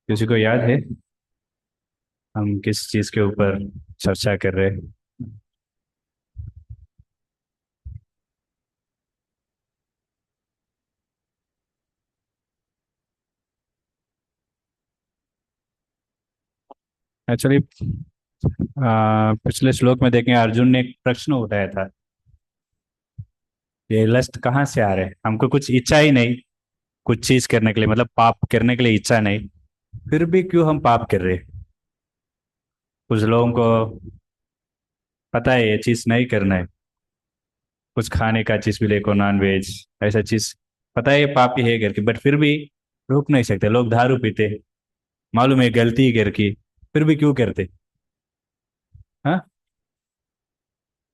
किसी को याद है हम किस चीज के ऊपर चर्चा कर रहे हैं? एक्चुअली पिछले श्लोक में देखें, अर्जुन ने एक प्रश्न उठाया था। ये लस्ट कहाँ से आ रहे हैं? हमको कुछ इच्छा ही नहीं कुछ चीज करने के लिए, मतलब पाप करने के लिए इच्छा नहीं, फिर भी क्यों हम पाप कर रहे हैं? कुछ लोगों को पता है ये चीज नहीं करना है, कुछ खाने का चीज भी देखो, नॉन वेज ऐसा चीज, पता है ये पाप ही है करके, बट फिर भी रोक नहीं सकते। लोग दारू पीते, मालूम है गलती है घर की, फिर भी क्यों करते? हाँ।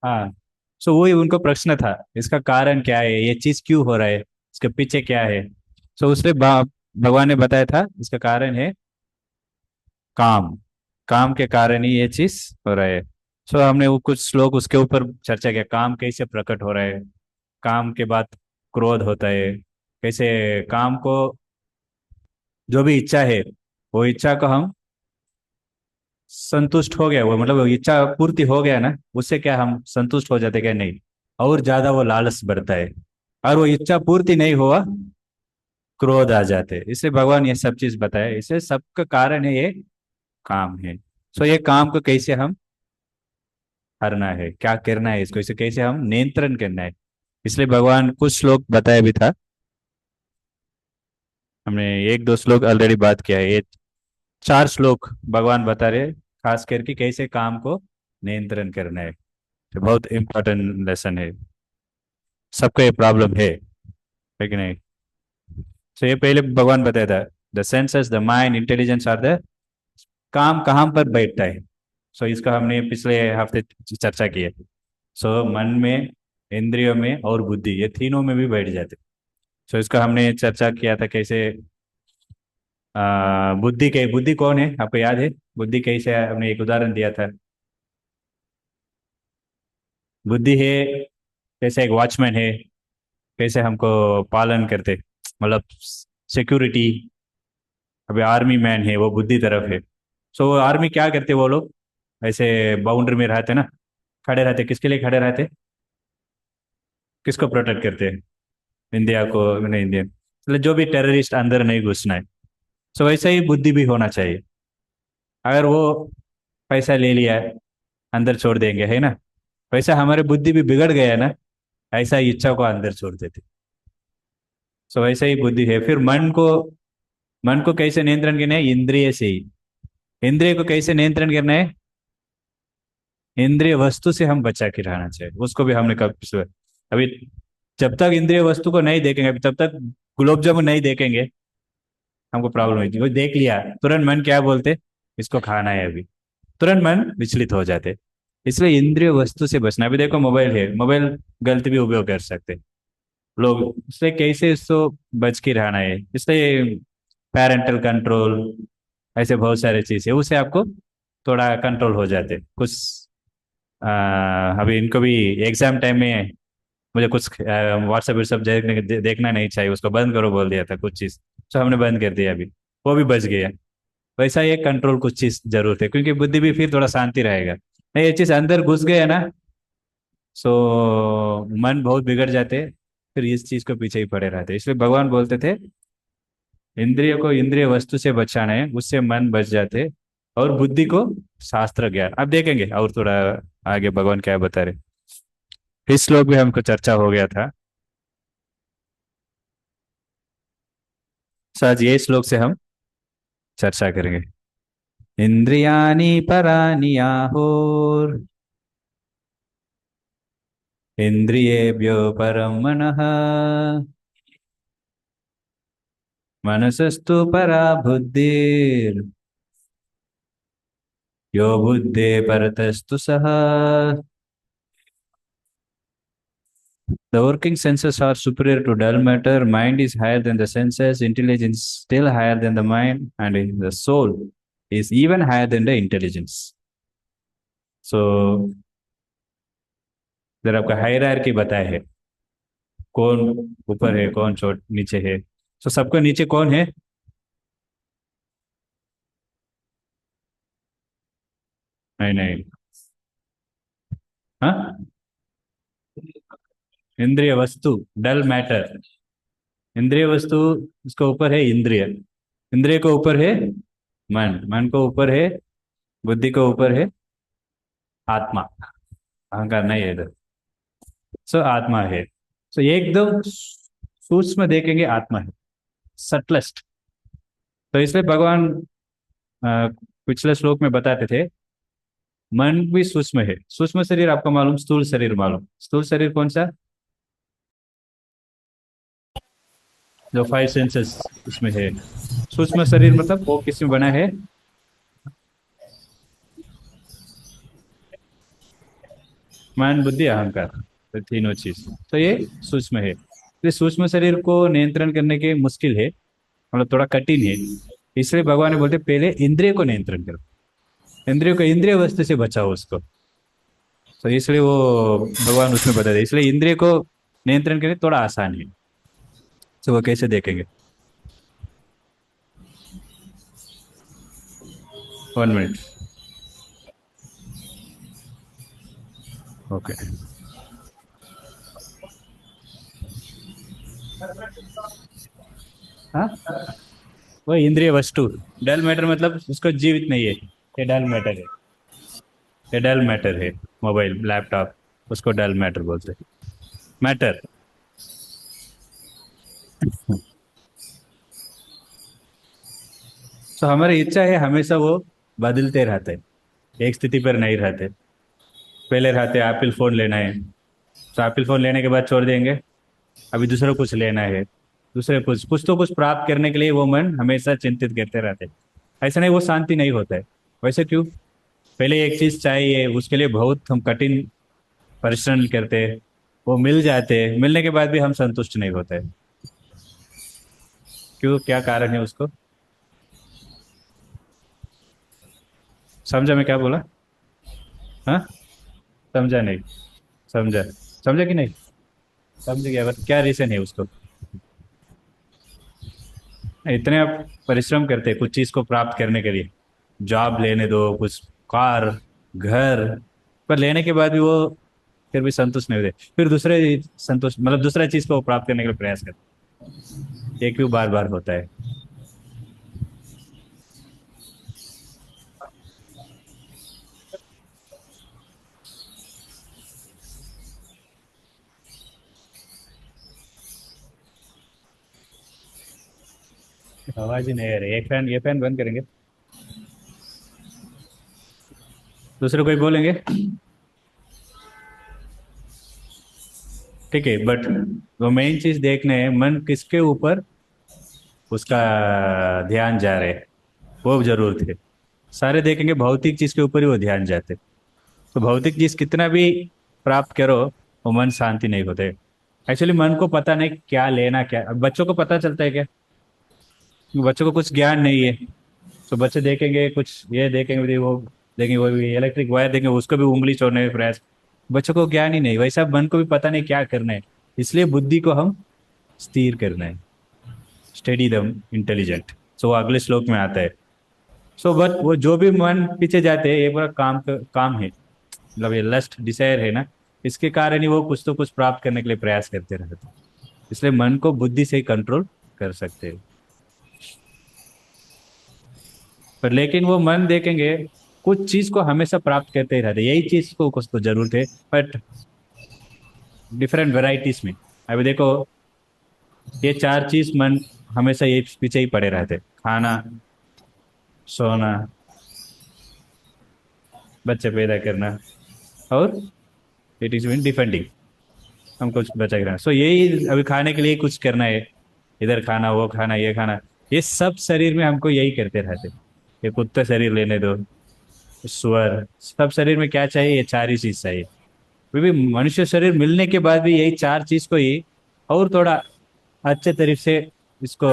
हाँ। सो वही उनको प्रश्न था, इसका कारण क्या है, ये चीज क्यों हो रहा है, इसके पीछे क्या है? सो उसने भगवान ने बताया था, इसका कारण है काम। काम के कारण ही ये चीज हो रहा है। सो हमने वो कुछ श्लोक उसके ऊपर चर्चा किया, काम कैसे प्रकट हो रहा है, काम के बाद क्रोध होता है, कैसे काम को, जो भी इच्छा है वो इच्छा को हम संतुष्ट हो गया, वो मतलब वो इच्छा पूर्ति हो गया ना, उससे क्या हम संतुष्ट हो जाते क्या? नहीं, और ज्यादा वो लालच बढ़ता है। और वो इच्छा पूर्ति नहीं हुआ, क्रोध आ जाते हैं। इसलिए भगवान ये सब चीज बताए, इसे सबका कारण है ये काम है। सो ये काम को कैसे हम हरना है, क्या करना है, इसको इसे कैसे हम नियंत्रण करना है, इसलिए भगवान कुछ श्लोक बताया भी था। हमने एक दो श्लोक ऑलरेडी बात किया है, ये चार श्लोक भगवान बता रहे हैं, खास करके कैसे काम को नियंत्रण करना है। तो बहुत इंपॉर्टेंट लेसन है, सबको ये प्रॉब्लम है कि नहीं? तो ये पहले भगवान बताया था, the senses, the mind, intelligence are the, काम कहाँ पर बैठता है। सो इसका हमने पिछले हफ्ते चर्चा की है। सो मन में, इंद्रियों में और बुद्धि, ये तीनों में भी बैठ जाते। सो इसका हमने चर्चा किया था कैसे बुद्धि के, बुद्धि कौन है आपको याद है? बुद्धि कैसे है? हमने एक उदाहरण दिया था। बुद्धि है कैसे एक वॉचमैन है, कैसे हमको पालन करते, मतलब सिक्योरिटी। अभी आर्मी मैन है, वो बुद्धि तरफ है। सो आर्मी क्या करते वो लोग? ऐसे बाउंड्री में रहते ना, खड़े रहते, किसके लिए खड़े रहते? किसको प्रोटेक्ट करते हैं? इंडिया को, नहीं इंडियन, मतलब जो भी टेररिस्ट अंदर नहीं घुसना है। सो वैसे ही बुद्धि भी होना चाहिए। अगर वो पैसा ले लिया है, अंदर छोड़ देंगे, है ना? वैसा हमारे बुद्धि भी बिगड़ गया है ना, ऐसा ही इच्छा को अंदर छोड़ देते। सो वैसे ही बुद्धि है। फिर मन को कैसे नियंत्रण करना है? इंद्रिय से ही। इंद्रिय को कैसे नियंत्रण करना है? इंद्रिय वस्तु से हम बचा के रहना चाहिए, उसको भी हमने कब, अभी जब तक इंद्रिय वस्तु को नहीं देखेंगे, अभी तब तक गुलाब जामुन नहीं देखेंगे, हमको प्रॉब्लम होगी। वो देख लिया, तुरंत मन क्या बोलते, इसको खाना है अभी, तुरंत मन विचलित हो जाते। इसलिए इंद्रिय वस्तु से बचना। अभी देखो मोबाइल है, मोबाइल गलत भी उपयोग कर सकते लोग, इसलिए कैसे इसको बच के रहना है, इसलिए पेरेंटल कंट्रोल, ऐसे बहुत सारे चीज़ है, उससे आपको थोड़ा कंट्रोल हो जाते कुछ। अभी इनको भी एग्जाम टाइम में मुझे कुछ व्हाट्सएप व्हाट्सएप देखना नहीं चाहिए, उसको बंद करो बोल दिया था कुछ चीज़, तो हमने बंद कर दिया अभी, वो भी बच गया। वैसा ये कंट्रोल कुछ चीज़ जरूरत है, क्योंकि बुद्धि भी फिर थोड़ा शांति रहेगा। नहीं, ये चीज़ अंदर घुस गया ना, सो मन बहुत बिगड़ जाते, फिर इस चीज़ को पीछे ही पड़े रहते। इसलिए भगवान बोलते थे, इंद्रिय को इंद्रिय वस्तु से बचाना है, उससे मन बच जाते, और बुद्धि को शास्त्र ज्ञान। अब देखेंगे और थोड़ा आगे भगवान क्या बता रहे। इस श्लोक में हमको चर्चा हो गया था, सो आज ये श्लोक से हम चर्चा करेंगे। इंद्रियाणि पराणि आहुर, इंद्रियेभ्यो परम मनः, मनसस्तु परा बुद्धिर, यो बुद्धे परतस्तु सः। The working senses are superior to dull matter. Mind is higher than the senses. Intelligence still higher than the mind, and the soul is even higher than the intelligence. So जरा आपका हायरार्की बताया है, कौन ऊपर है, कौन छोट नीचे है। सबको नीचे कौन है? नहीं नहीं। हाँ, इंद्रिय वस्तु, डल मैटर। इंद्रिय वस्तु, इसके ऊपर है इंद्रिय। इंद्रिय को ऊपर है मन, मन को ऊपर है बुद्धि, को ऊपर है आत्मा। अहंकार नहीं है इधर। सो आत्मा है। सो ये एकदम सूक्ष्म देखेंगे, आत्मा है सटलेस्ट। तो इसलिए भगवान अ, पिछले श्लोक में बताते थे, मन भी सूक्ष्म है। सूक्ष्म शरीर आपको मालूम, स्थूल शरीर मालूम। स्थूल शरीर कौन सा? जो फाइव सेंसेस उसमें है। सूक्ष्म शरीर मतलब वो किस में बना है? मन बुद्धि अहंकार, तो तीनों चीज। तो ये सूक्ष्म है। ये सूक्ष्म शरीर को नियंत्रण करने के मुश्किल है, मतलब थोड़ा कठिन है। इसलिए भगवान ने बोलते पहले इंद्रिय को नियंत्रण करो। इंद्रियों को, इंद्रिय वस्तु से बचाओ उसको। तो इसलिए वो भगवान उसमें बता दे, इसलिए इंद्रिय को नियंत्रण करने थोड़ा आसान है। तो वो कैसे देखेंगे? 1 मिनट। ओके। हाँ, वो इंद्रिय वस्तु, डल मैटर मतलब उसको जीवित नहीं है, ये डल मैटर है। ये डल मैटर है। मोबाइल, लैपटॉप, उसको डल मैटर बोलते हैं। मैटर। तो हमारी इच्छा है हमेशा वो बदलते रहते हैं, एक स्थिति पर नहीं रहते। पहले रहते एप्पल फोन लेना है, तो एप्पल फोन लेने के बाद छोड़ देंगे, अभी दूसरा कुछ लेना है। दूसरे कुछ कुछ तो कुछ प्राप्त करने के लिए वो मन हमेशा चिंतित करते रहते हैं। ऐसा नहीं, वो शांति नहीं होता है। वैसे क्यों? पहले एक चीज चाहिए, उसके लिए बहुत हम कठिन परिश्रम करते हैं, वो मिल जाते हैं, मिलने के बाद भी हम संतुष्ट नहीं होते। क्यों, क्या कारण है उसको? समझा मैं क्या बोला? हाँ, समझा नहीं? समझा, समझा कि नहीं? समझ गया, बट क्या रीजन है उसको? इतने आप परिश्रम करते हैं कुछ चीज को प्राप्त करने के लिए, जॉब लेने दो, कुछ कार, घर, पर लेने के बाद भी वो फिर भी संतुष्ट नहीं होते, फिर दूसरे संतुष्ट, मतलब दूसरा चीज को प्राप्त करने के लिए प्रयास करते हैं। ये क्यों बार बार होता है? आवाज ही नहीं आ रही, एक फैन, ये फैन बंद करेंगे, दूसरे कोई बोलेंगे। ठीक है, बट वो मेन चीज देखने है, मन किसके ऊपर उसका ध्यान जा रहे है, वो जरूरत है। सारे देखेंगे भौतिक चीज के ऊपर ही वो ध्यान जाते, तो भौतिक चीज कितना भी प्राप्त करो, वो मन शांति नहीं होते। एक्चुअली मन को पता नहीं क्या लेना, क्या, अब बच्चों को पता चलता है क्या? बच्चों को कुछ ज्ञान नहीं है। तो बच्चे देखेंगे कुछ, ये देखेंगे भी, वो देखेंगे, वो भी इलेक्ट्रिक वायर देखेंगे, उसको भी उंगली छोड़ने का प्रयास। बच्चों को ज्ञान ही नहीं, वैसा मन को भी पता नहीं क्या करना है। इसलिए बुद्धि को हम स्थिर करना है, स्टेडी दम इंटेलिजेंट। सो वो अगले श्लोक में आता है। सो बट वो जो भी मन पीछे जाते हैं, ये पूरा काम है, मतलब ये लस्ट डिजायर है ना, इसके कारण ही वो कुछ तो कुछ प्राप्त करने के लिए प्रयास करते रहते हैं। इसलिए मन को बुद्धि से ही कंट्रोल कर सकते हैं। पर लेकिन वो मन देखेंगे कुछ चीज को हमेशा प्राप्त करते ही रहते हैं। यही चीज को कुछ तो जरूरत है, बट डिफरेंट वेराइटीज में। अभी देखो, ये चार चीज मन हमेशा ये पीछे ही पड़े रहते हैं, खाना, सोना, बच्चे पैदा करना, और इट इज मीन डिफेंडिंग, हम कुछ बचा के रहना। सो यही अभी खाने के लिए कुछ करना है, इधर खाना, वो खाना, ये खाना, ये सब शरीर में हमको यही करते रहते। ये कुत्ता शरीर लेने दो, सुअर, सब शरीर में क्या चाहिए? ये चार ही चीज चाहिए। फिर भी मनुष्य शरीर मिलने के बाद भी यही चार चीज को ही और थोड़ा अच्छे तरीके से इसको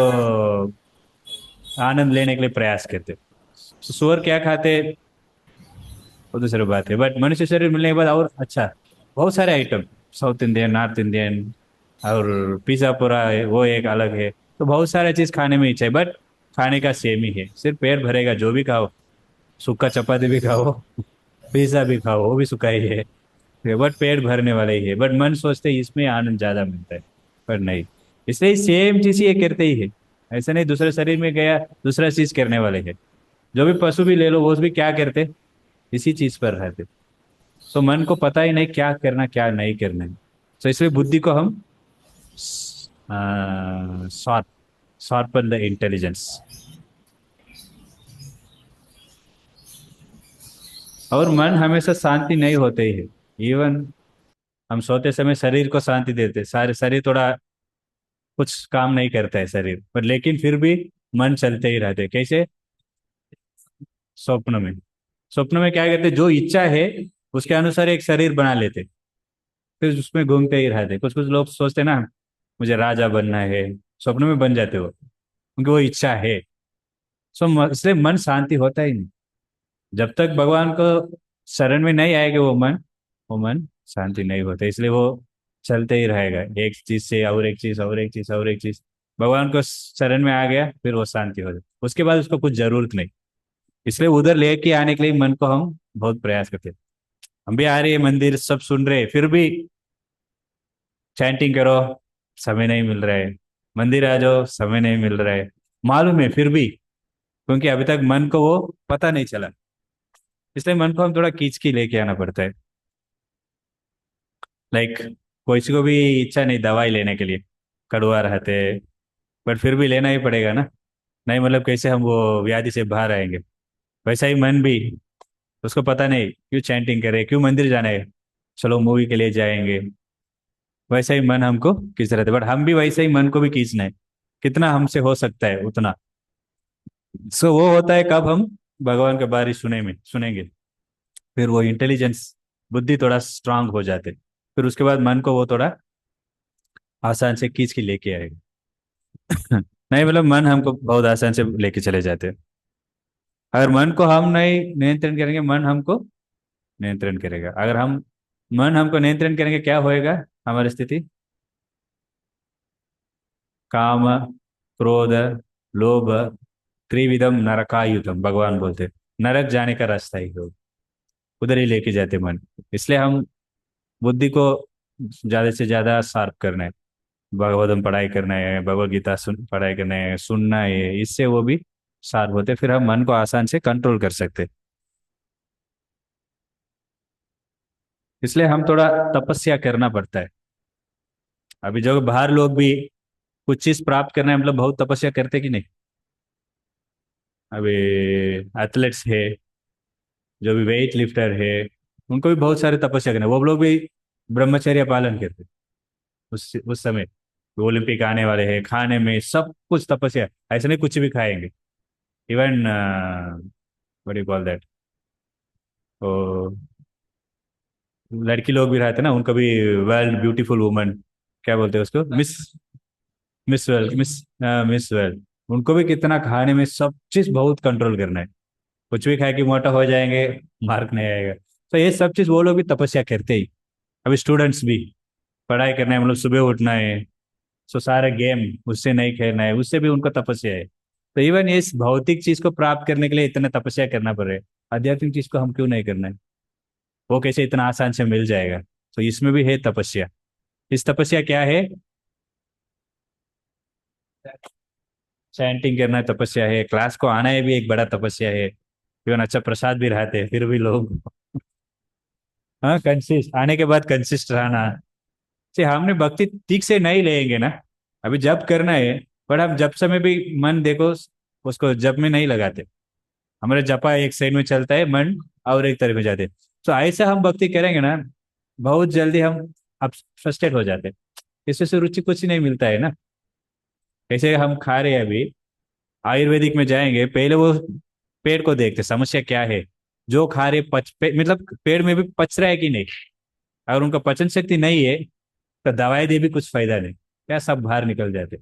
आनंद लेने के लिए प्रयास करते। सुअर क्या खाते, वो दूसरी बात है, बट मनुष्य शरीर मिलने के बाद और अच्छा, बहुत सारे item, south Indian, north Indian, और पिज्जा पूरा है, वो एक अलग है। तो बहुत सारा चीज खाने में इच्छा है, बट खाने का सेम ही है, सिर्फ पेट भरेगा जो भी खाओ, सूखा चपाती भी खाओ, पिज्जा भी खाओ वो भी सुखा ही है, बट पेट भरने वाला ही है, बट मन सोचते है इसमें आनंद ज्यादा मिलता है, पर नहीं। इसलिए सेम चीज ये करते ही है। ऐसा नहीं दूसरे शरीर में गया दूसरा चीज करने वाले है। जो भी पशु भी ले लो वो भी क्या करते, इसी चीज पर रहते। तो मन को पता ही नहीं क्या करना क्या नहीं करना है। तो इसलिए बुद्धि को हम शॉर्प शार्पन द इंटेलिजेंस। और मन हमेशा शांति नहीं होते ही है। इवन हम सोते समय शरीर को शांति देते, सारे शरीर थोड़ा कुछ काम नहीं करता है शरीर पर, लेकिन फिर भी मन चलते ही रहते। कैसे? स्वप्न में, स्वप्न में क्या करते, जो इच्छा है उसके अनुसार एक शरीर बना लेते, फिर उसमें घूमते ही रहते। कुछ कुछ लोग सोचते ना मुझे राजा बनना है, स्वप्न में बन जाते वो, क्योंकि वो इच्छा है। इसलिए मन शांति होता ही नहीं जब तक भगवान को शरण में नहीं आएगा। वो मन शांति नहीं होता, इसलिए वो चलते ही रहेगा एक चीज से और एक चीज और एक चीज और एक चीज। भगवान को शरण में आ गया फिर वो शांति हो जाए, उसके बाद उसको कुछ जरूरत नहीं। इसलिए उधर लेके आने के लिए मन को हम बहुत प्रयास करते हैं। हम भी आ रहे हैं मंदिर सब सुन रहे हैं, फिर भी चैंटिंग करो, समय नहीं मिल रहा है। मंदिर आ जाओ, समय नहीं मिल रहा है। मालूम है फिर भी, क्योंकि अभी तक मन को वो पता नहीं चला। इसलिए मन को हम थोड़ा खींच के लेके आना पड़ता है। लाइक किसी को भी इच्छा नहीं दवाई लेने के लिए, कड़वा रहते, बट फिर भी लेना ही पड़ेगा ना। नहीं मतलब कैसे हम वो व्याधि से बाहर आएंगे। वैसा ही मन भी, उसको पता नहीं क्यों चैंटिंग करे, क्यों मंदिर जाना है, चलो मूवी के लिए जाएंगे। वैसा ही मन हमको खींच रहे थे, बट हम भी वैसे ही मन को भी खींचना है, कितना हमसे हो सकता है उतना। सो वो होता है कब हम भगवान के बारे सुनेंगे, फिर वो इंटेलिजेंस, बुद्धि थोड़ा स्ट्रांग हो जाते, फिर उसके बाद मन को वो थोड़ा आसान से खींच के लेके आएगा। नहीं मतलब मन हमको बहुत आसान से लेके चले जाते हैं। अगर मन को हम नहीं नियंत्रण करेंगे, मन हमको नियंत्रण करेगा। अगर हम मन हमको नियंत्रण करेंगे क्या होएगा हमारी स्थिति? काम, क्रोध, लोभ, त्रिविधम नरकायुतम, भगवान बोलते नरक जाने का रास्ता ही हो, उधर ही लेके जाते मन। इसलिए हम बुद्धि को ज्यादा से ज्यादा शार्प करना है, भागवतम पढ़ाई करना है, भगवत गीता पढ़ाई करना है, सुनना है, इससे वो भी शार्प होते, फिर हम मन को आसान से कंट्रोल कर सकते। इसलिए हम थोड़ा तपस्या करना पड़ता है। अभी जो बाहर लोग भी कुछ चीज प्राप्त करना है मतलब बहुत तपस्या करते कि नहीं। अभी एथलेट्स है, जो भी वेट लिफ्टर है, उनको भी बहुत सारे तपस्या करना है। वो लोग भी ब्रह्मचर्य पालन करते उस समय। ओलंपिक आने वाले हैं, खाने में सब कुछ तपस्या, ऐसे नहीं कुछ भी खाएंगे। Even what you call that, तो लड़की लोग भी रहते हैं ना, उनको भी वर्ल्ड ब्यूटीफुल वुमन, क्या बोलते हैं उसको, miss, miss world, miss world. उनको भी कितना खाने में सब चीज बहुत कंट्रोल करना है। कुछ भी खाए कि मोटा हो जाएंगे, मार्क नहीं आएगा। तो ये सब चीज वो लोग भी तपस्या करते ही। अभी स्टूडेंट्स भी पढ़ाई करना है, मतलब सुबह उठना है, सो सारे गेम उससे नहीं खेलना है, उससे भी उनको तपस्या है। तो इवन इस भौतिक चीज को प्राप्त करने के लिए इतना तपस्या करना पड़ रहा है, आध्यात्मिक चीज को हम क्यों नहीं करना है? वो कैसे इतना आसान से मिल जाएगा? तो इसमें भी है तपस्या। इस तपस्या क्या है? चैंटिंग करना तपस्या है, क्लास को आना है भी एक बड़ा तपस्या है। इवन अच्छा प्रसाद भी रहते हैं फिर भी लोग, हाँ कंसिस्ट आने के बाद कंसिस्ट रहना। से हमने भक्ति ठीक से नहीं लेंगे ना, अभी जब करना है, पर हम जब समय भी मन देखो उसको जब में नहीं लगाते। हमारे जपा एक साइड में चलता है, मन और एक तरफ में जाते। तो ऐसा हम भक्ति करेंगे ना, बहुत जल्दी हम अब फ्रस्ट्रेट हो जाते। इससे से रुचि कुछ नहीं मिलता है ना। जैसे हम खा रहे हैं अभी, आयुर्वेदिक में जाएंगे पहले वो पेड़ को देखते समस्या क्या है, जो खा रहे मतलब पेड़ में भी पच रहा है कि नहीं। अगर उनका पाचन शक्ति नहीं है तो दवाई दे भी कुछ फायदा नहीं, क्या सब बाहर निकल जाते।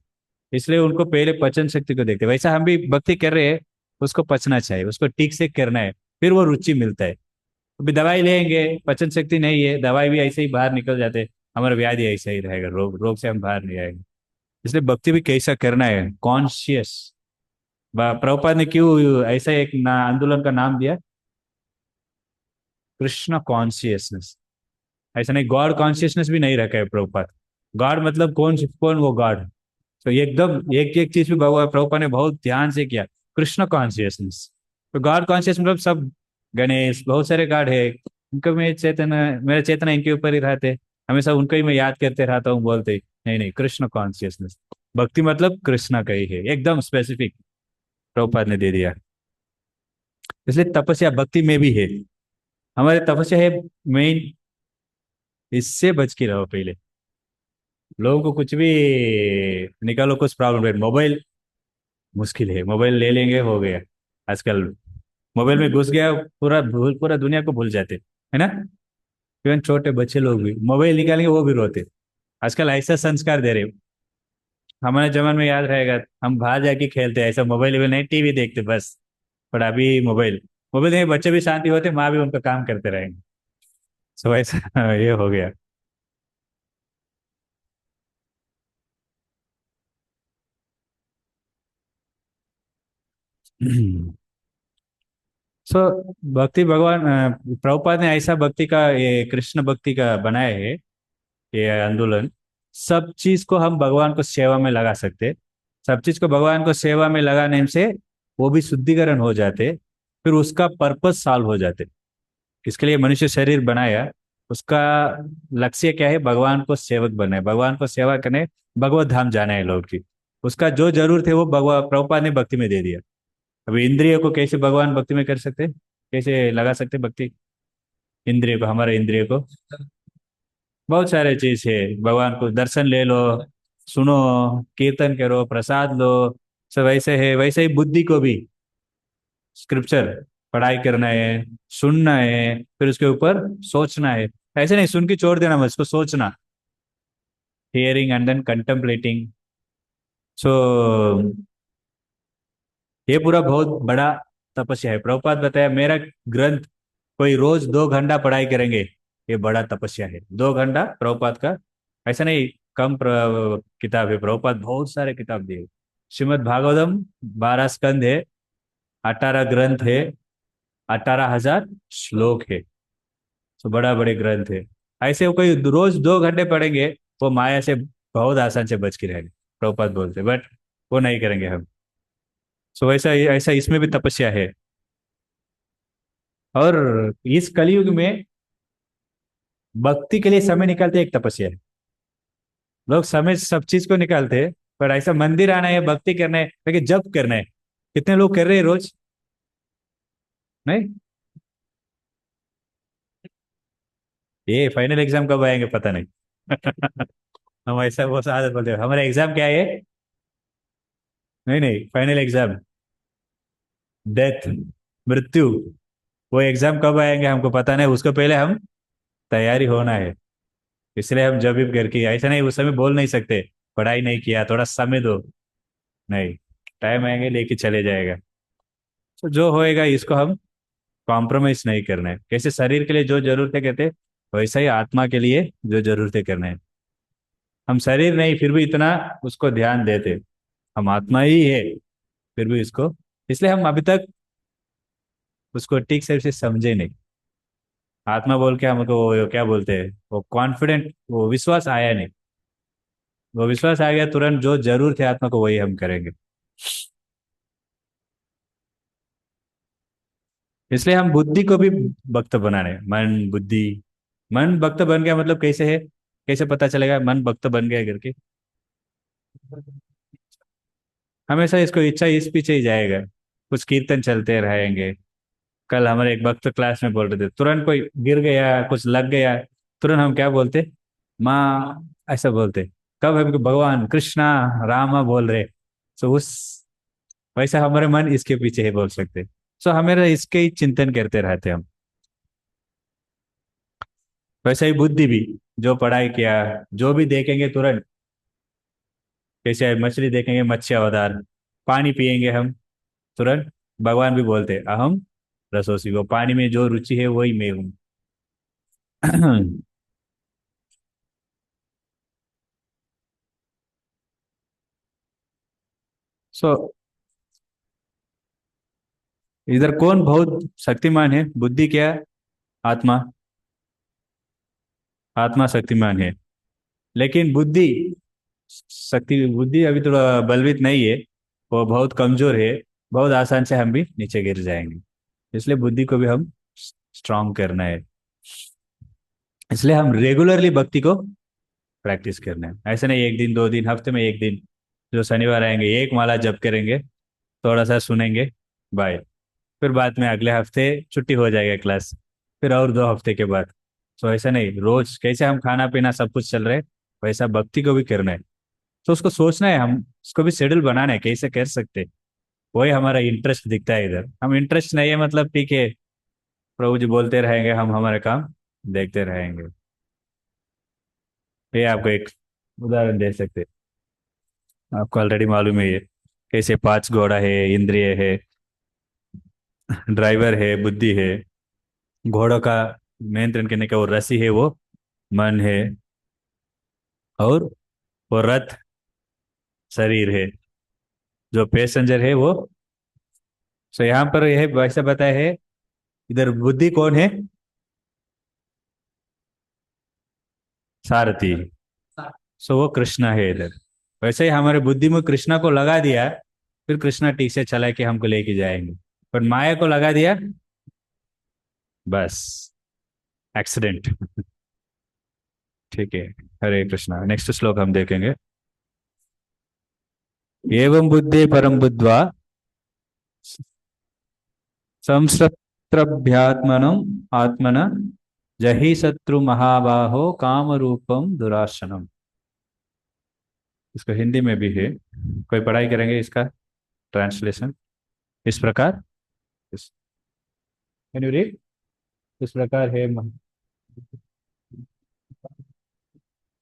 इसलिए उनको पहले पाचन शक्ति को देखते, वैसा हम भी भक्ति कर रहे हैं, उसको पचना चाहिए, उसको ठीक से करना है, फिर वो रुचि मिलता है। अभी दवाई लेंगे, पाचन शक्ति नहीं है, दवाई भी ऐसे ही बाहर निकल जाते, हमारा व्याधि ऐसा ही रहेगा, रोग रोग से हम बाहर नहीं आएंगे। इसलिए भक्ति भी कैसा करना है, कॉन्शियस। प्रभुपाद ने क्यों ऐसा एक आंदोलन का नाम दिया, कृष्ण कॉन्शियसनेस। ऐसा नहीं, गॉड कॉन्शियसनेस भी नहीं रखा है प्रभुपाद। गॉड मतलब कौन, कौन वो गॉड। तो ये एकदम एक एक चीज भी भगवान प्रभुपाद ने बहुत ध्यान से किया। कृष्ण कॉन्शियसनेस, तो गॉड कॉन्शियस मतलब सब, गणेश बहुत सारे गॉड है, उनको मैं चेतना, मेरा चेतना इनके ऊपर ही रहते, हमेशा उनको ही मैं याद करते रहता हूँ बोलते। नहीं नहीं, कृष्ण कॉन्शियसनेस, भक्ति मतलब कृष्णा का ही है, एकदम स्पेसिफिक प्रभुपाद ने दे दिया। इसलिए तपस्या भक्ति में भी है। हमारे तपस्या है मेन, इससे बच के रहो पहले। लोगों को कुछ भी निकालो, कुछ प्रॉब्लम है, मोबाइल मुश्किल है, मोबाइल ले लेंगे हो गया। आजकल मोबाइल में घुस गया, पूरा दुनिया को भूल जाते है ना। इवन छोटे बच्चे लोग भी मोबाइल निकालेंगे वो भी रोते। आजकल ऐसा संस्कार दे रहे। हमारे जमाने में याद रहेगा, हम बाहर जाके खेलते, ऐसा मोबाइल वोबाइल नहीं, टीवी देखते बस। पर अभी मोबाइल, मोबाइल देखे बच्चे भी शांति होते, माँ भी उनका काम करते रहेंगे। सो ऐसा ये हो गया। सो भक्ति भगवान प्रभुपाद ने ऐसा भक्ति का, ये कृष्ण भक्ति का बनाया है ये आंदोलन। सब चीज को हम भगवान को सेवा में लगा सकते, सब चीज को भगवान को सेवा में लगाने से वो भी शुद्धिकरण हो जाते, फिर उसका पर्पस सॉल्व हो जाते। इसके लिए मनुष्य शरीर बनाया, उसका लक्ष्य क्या है, भगवान को सेवक बनना है, भगवान को सेवा करने, भगवत धाम जाना है लोग की। उसका जो जरूरत है वो भगवान प्रभुपाद ने भक्ति में दे दिया। अभी इंद्रिय को कैसे भगवान भक्ति में कर सकते, कैसे लगा सकते भक्ति, इंद्रिय को, हमारे इंद्रिय को। बहुत सारे चीज है, भगवान को दर्शन ले लो, सुनो, कीर्तन करो, प्रसाद लो, सब वैसे है। वैसे ही बुद्धि को भी स्क्रिप्चर पढ़ाई करना है, सुनना है, फिर उसके ऊपर सोचना है। ऐसे नहीं सुन के छोड़ देना, बस उसको सोचना, हियरिंग एंड देन कंtemplating। सो ये पूरा बहुत बड़ा तपस्या है। प्रभुपाद बताया, मेरा ग्रंथ कोई रोज 2 घंटा पढ़ाई करेंगे, ये बड़ा तपस्या है 2 घंटा प्रभुपाद का। ऐसा नहीं, कम किताब है, प्रभुपाद बहुत सारे किताब दिए। श्रीमद् भागवतम 12 स्कंद है, 18 ग्रंथ है, 18,000 श्लोक है। तो बड़ा बड़े ग्रंथ है। ऐसे वो कोई रोज 2 घंटे पढ़ेंगे, वो माया से बहुत आसान से बच के रहेंगे, प्रभुपाद बोलते, बट वो नहीं करेंगे हम। सो ऐसा ऐसा इसमें भी तपस्या है। और इस कलयुग में भक्ति के लिए समय निकालते एक तपस्या है। लोग समय सब चीज को निकालते हैं, पर ऐसा मंदिर आना है, भक्ति करना है, लेकिन जप करना है, कितने लोग कर रहे हैं रोज। नहीं, ये फाइनल एग्जाम कब आएंगे पता नहीं। हम ऐसा वो आदत बोलते हैं, हमारा एग्जाम क्या है। नहीं नहीं, फाइनल एग्जाम, डेथ, मृत्यु, वो एग्जाम कब आएंगे हमको पता नहीं, उसको पहले हम तैयारी होना है। इसलिए हम जब भी करके, ऐसा नहीं उस समय बोल नहीं सकते पढ़ाई नहीं किया, थोड़ा समय दो। नहीं, टाइम आएंगे लेके चले जाएगा। तो जो होएगा इसको हम कॉम्प्रोमाइज नहीं करना है। कैसे शरीर के लिए जो जरूरत है कहते, वैसा ही आत्मा के लिए जो जरूरत है करना है। हम शरीर नहीं फिर भी इतना उसको ध्यान देते, हम आत्मा ही है फिर भी इसको, इसलिए हम अभी तक उसको ठीक से समझे नहीं। आत्मा बोल के हमको वो क्या बोलते हैं, वो कॉन्फिडेंट, वो विश्वास आया नहीं। वो विश्वास आ गया तुरंत, जो जरूरत है आत्मा को वही हम करेंगे। इसलिए हम बुद्धि को भी भक्त बनाने, मन बुद्धि। मन भक्त बन गया मतलब कैसे है, कैसे पता चलेगा मन भक्त बन गया करके। हमेशा इसको इच्छा इस पीछे ही जाएगा, कुछ कीर्तन चलते रहेंगे। कल हमारे एक भक्त क्लास में बोल रहे थे, तुरंत कोई गिर गया, कुछ लग गया, तुरंत हम क्या बोलते, माँ, ऐसा बोलते। कब हमको भगवान कृष्णा रामा बोल रहे, तो उस वैसा हमारे मन इसके पीछे ही बोल सकते। सो हमें इसके ही चिंतन करते रहते हम। वैसे ही बुद्धि भी, जो पढ़ाई किया, जो भी देखेंगे तुरंत, जैसे मछली देखेंगे मत्स्य अवतार, पानी पिएंगे हम तुरंत, भगवान भी बोलते अहम रसोसी, वो पानी में जो रुचि है वही मैं हूँ। सो इधर कौन बहुत शक्तिमान है, बुद्धि क्या आत्मा, आत्मा शक्तिमान है, लेकिन बुद्धि, शक्ति बुद्धि अभी थोड़ा बलवित नहीं है, वो बहुत कमजोर है, बहुत आसान से हम भी नीचे गिर जाएंगे। इसलिए बुद्धि को भी हम स्ट्रांग करना है। इसलिए हम रेगुलरली भक्ति को प्रैक्टिस करना है, ऐसे नहीं एक दिन दो दिन, हफ्ते में एक दिन, जो शनिवार आएंगे एक माला जप करेंगे, थोड़ा सा सुनेंगे, बाय। फिर बाद में अगले हफ्ते छुट्टी हो जाएगा क्लास, फिर और 2 हफ्ते के बाद। तो ऐसा नहीं, रोज कैसे हम खाना पीना सब कुछ चल रहे, वैसा भक्ति को भी करना है। तो उसको सोचना है, हम उसको भी शेड्यूल बनाना है कैसे कर सकते। वही हमारा इंटरेस्ट दिखता है इधर, हम इंटरेस्ट नहीं है मतलब ठीक है, प्रभु जी बोलते रहेंगे, हम हमारे काम देखते रहेंगे। ये आपको एक उदाहरण दे सकते हैं। आपको ऑलरेडी मालूम है ये, कैसे 5 घोड़ा है, इंद्रिय है, ड्राइवर है, बुद्धि है, घोड़ों का नियंत्रण करने का वो रस्सी है, वो मन है, और वो रथ शरीर है, जो पैसेंजर है वो। सो यहाँ पर यह वैसा बताया है, इधर बुद्धि कौन है, सारथी। सो वो कृष्णा है इधर। वैसे ही हमारे बुद्धि में कृष्णा को लगा दिया, फिर कृष्णा ठीक से चला के हमको लेके जाएंगे। पर माया को लगा दिया, बस एक्सीडेंट। ठीक है। हरे कृष्णा। नेक्स्ट श्लोक हम देखेंगे। एवं बुद्धि परम बुद्ध्वा संसृत्रभ्यात्मनम आत्मन जहि शत्रु महाबाहो काम रूपम दुरासनम। इसको हिंदी में भी है, कोई पढ़ाई करेंगे इसका ट्रांसलेशन। इस प्रकार, इस कैन यू रीड? इस प्रकार है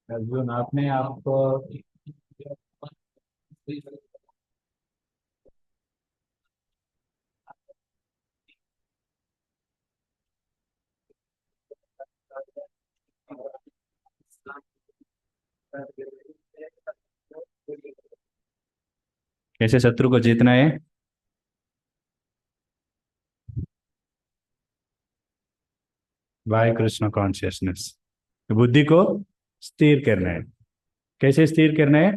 अर्जुन, आपने आपको कैसे शत्रु को जीतना है? By Krishna consciousness. बुद्धि को स्थिर करना है। कैसे स्थिर करना है?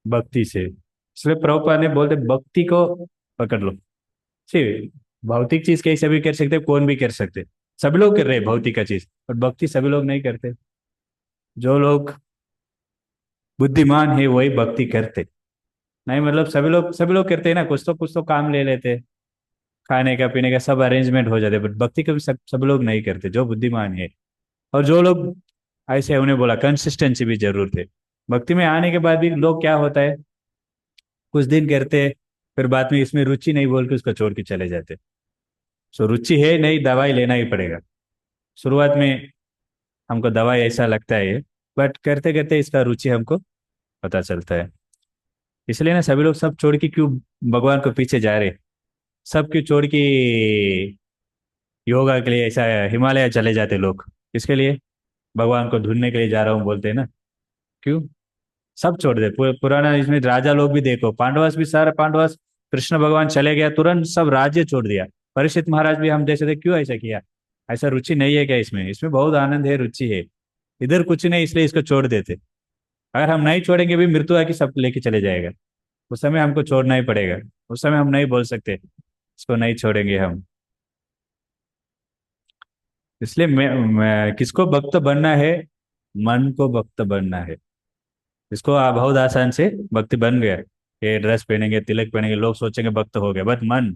भक्ति से। इसलिए प्रभुपाद ने बोलते भक्ति को पकड़ लो। सी, भौतिक चीज कैसे भी कर सकते, कौन भी कर सकते, सभी लोग कर रहे हैं भौतिक का चीज, और भक्ति सभी लोग नहीं करते। जो लोग बुद्धिमान है वही भक्ति करते। नहीं मतलब सभी लोग करते हैं ना, कुछ तो काम ले लेते, खाने का पीने का सब अरेंजमेंट हो जाते, बट भक्ति कभी सब लोग नहीं करते जो बुद्धिमान है। और जो लोग ऐसे उन्हें बोला कंसिस्टेंसी भी जरूरत है। भक्ति में आने के बाद भी लोग क्या होता है, कुछ दिन करते, फिर बाद में इसमें रुचि नहीं बोल के उसको छोड़ के चले जाते। सो रुचि है नहीं, दवाई लेना ही पड़ेगा। शुरुआत में हमको दवाई ऐसा लगता है, बट करते करते इसका रुचि हमको पता चलता है। इसलिए ना सभी लोग सब छोड़ के क्यों भगवान को पीछे जा रहे, सब क्यों छोड़ के योगा के लिए ऐसा हिमालय चले जाते लोग, इसके लिए भगवान को ढूंढने के लिए जा रहा हूँ बोलते हैं ना। क्यों? सब छोड़ दे, पुराना इसमें राजा लोग भी देखो, पांडवास भी, सारे पांडवास, कृष्ण भगवान चले गया तुरंत सब राज्य छोड़ दिया। परीक्षित महाराज भी हम देख सकते, क्यों ऐसा किया? ऐसा रुचि नहीं है क्या इसमें? इसमें बहुत आनंद है, रुचि है, इधर कुछ नहीं, इसलिए इसको छोड़ देते। अगर हम नहीं छोड़ेंगे भी मृत्यु आके सब लेके चले जाएगा, उस समय हमको छोड़ना ही पड़ेगा। उस समय हम नहीं बोल सकते इसको नहीं छोड़ेंगे हम। इसलिए मैं किसको भक्त बनना है? मन को भक्त बनना है। इसको आप बहुत आसान से भक्ति बन गया, ये ड्रेस पहनेंगे, तिलक पहनेंगे, लोग सोचेंगे भक्त हो गए, बट मन,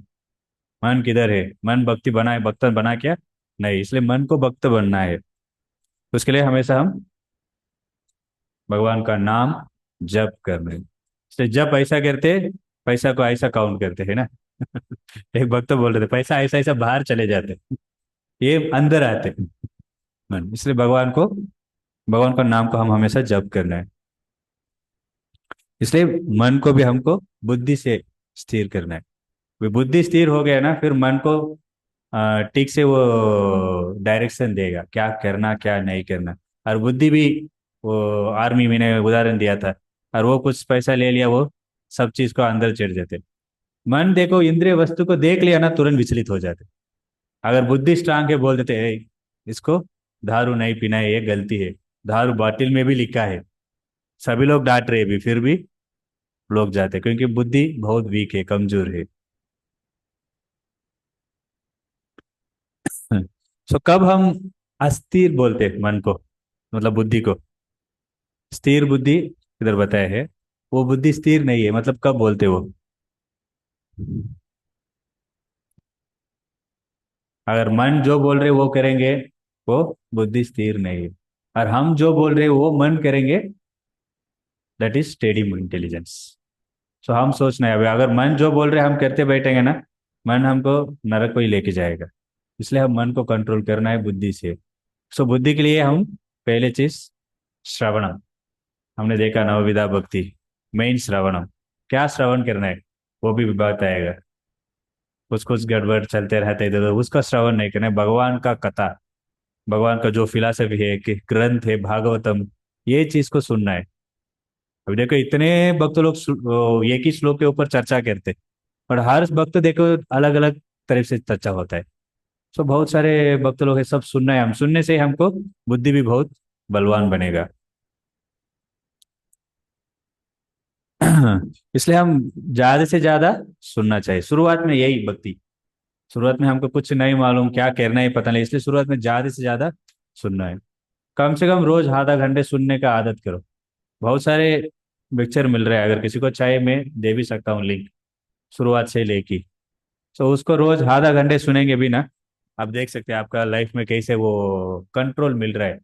मन किधर है? मन भक्ति बनाए, भक्त बना क्या? नहीं। इसलिए मन को भक्त बनना है, तो उसके लिए हमेशा हम भगवान का नाम जप करने। इसलिए जब ऐसा करते, पैसा को ऐसा काउंट करते हैं ना। एक भक्त तो बोल रहे थे पैसा ऐसा ऐसा बाहर चले जाते, ये अंदर आते मन। इसलिए भगवान का नाम को हम हमेशा जप करना है। इसलिए मन को भी हमको बुद्धि से स्थिर करना है। वे बुद्धि स्थिर हो गया ना, फिर मन को ठीक से वो डायरेक्शन देगा, क्या करना क्या नहीं करना। और बुद्धि भी, वो आर्मी मैंने उदाहरण दिया था, और वो कुछ पैसा ले लिया, वो सब चीज को अंदर चढ़ जाते। मन देखो, इंद्रिय वस्तु को देख लिया ना तुरंत विचलित हो जाते। अगर बुद्धि स्ट्रांग है बोल देते, "ए, इसको दारू नहीं पीना है, ये गलती है। दारू बाटिल में भी लिखा है, सभी लोग डांट रहे हैं भी, फिर भी लोग जाते हैं, क्योंकि बुद्धि बहुत वीक है, कमजोर है। सो कब हम अस्थिर बोलते हैं मन को, मतलब बुद्धि को? स्थिर बुद्धि इधर बताया है, वो बुद्धि स्थिर नहीं है, मतलब कब बोलते वो? अगर मन जो बोल रहे वो करेंगे, वो बुद्धि स्थिर नहीं है। और हम जो बोल रहे वो मन करेंगे, दैट इज स्टेडी इंटेलिजेंस। सो हम सोचना है, अभी अगर मन जो बोल रहे हम करते बैठेंगे ना, मन हमको नरक को ही लेके जाएगा। इसलिए हम मन को कंट्रोल करना है बुद्धि से। सो बुद्धि के लिए हम, पहले चीज श्रवणम, हमने देखा नवविधा भक्ति, मेन श्रवणम। क्या श्रवण करना है, वो भी बात आएगा। कुछ कुछ गड़बड़ चलते रहते थे तो उसका श्रवण नहीं करना है, भगवान का कथा, भगवान का जो फिलॉसफी है कि ग्रंथ है भागवतम, ये चीज को सुनना है। अभी देखो इतने भक्त लोग एक ही श्लोक के ऊपर चर्चा करते, और हर भक्त देखो अलग अलग तरह से चर्चा होता है। सो बहुत सारे भक्त लोग है, सब सुनना है, हम सुनने से हमको बुद्धि भी बहुत बलवान बनेगा। इसलिए हम ज्यादा से ज्यादा सुनना चाहिए। शुरुआत में यही भक्ति, शुरुआत में हमको कुछ नहीं मालूम क्या करना है पता नहीं, इसलिए शुरुआत में ज्यादा से ज्यादा सुनना है। कम से कम रोज आधा घंटे सुनने का आदत करो। बहुत सारे पिक्चर मिल रहे हैं, अगर किसी को चाहिए मैं दे भी सकता हूँ लिंक, शुरुआत से लेके। तो उसको रोज आधा घंटे सुनेंगे भी ना, आप देख सकते हैं आपका लाइफ में कैसे वो कंट्रोल मिल रहा है।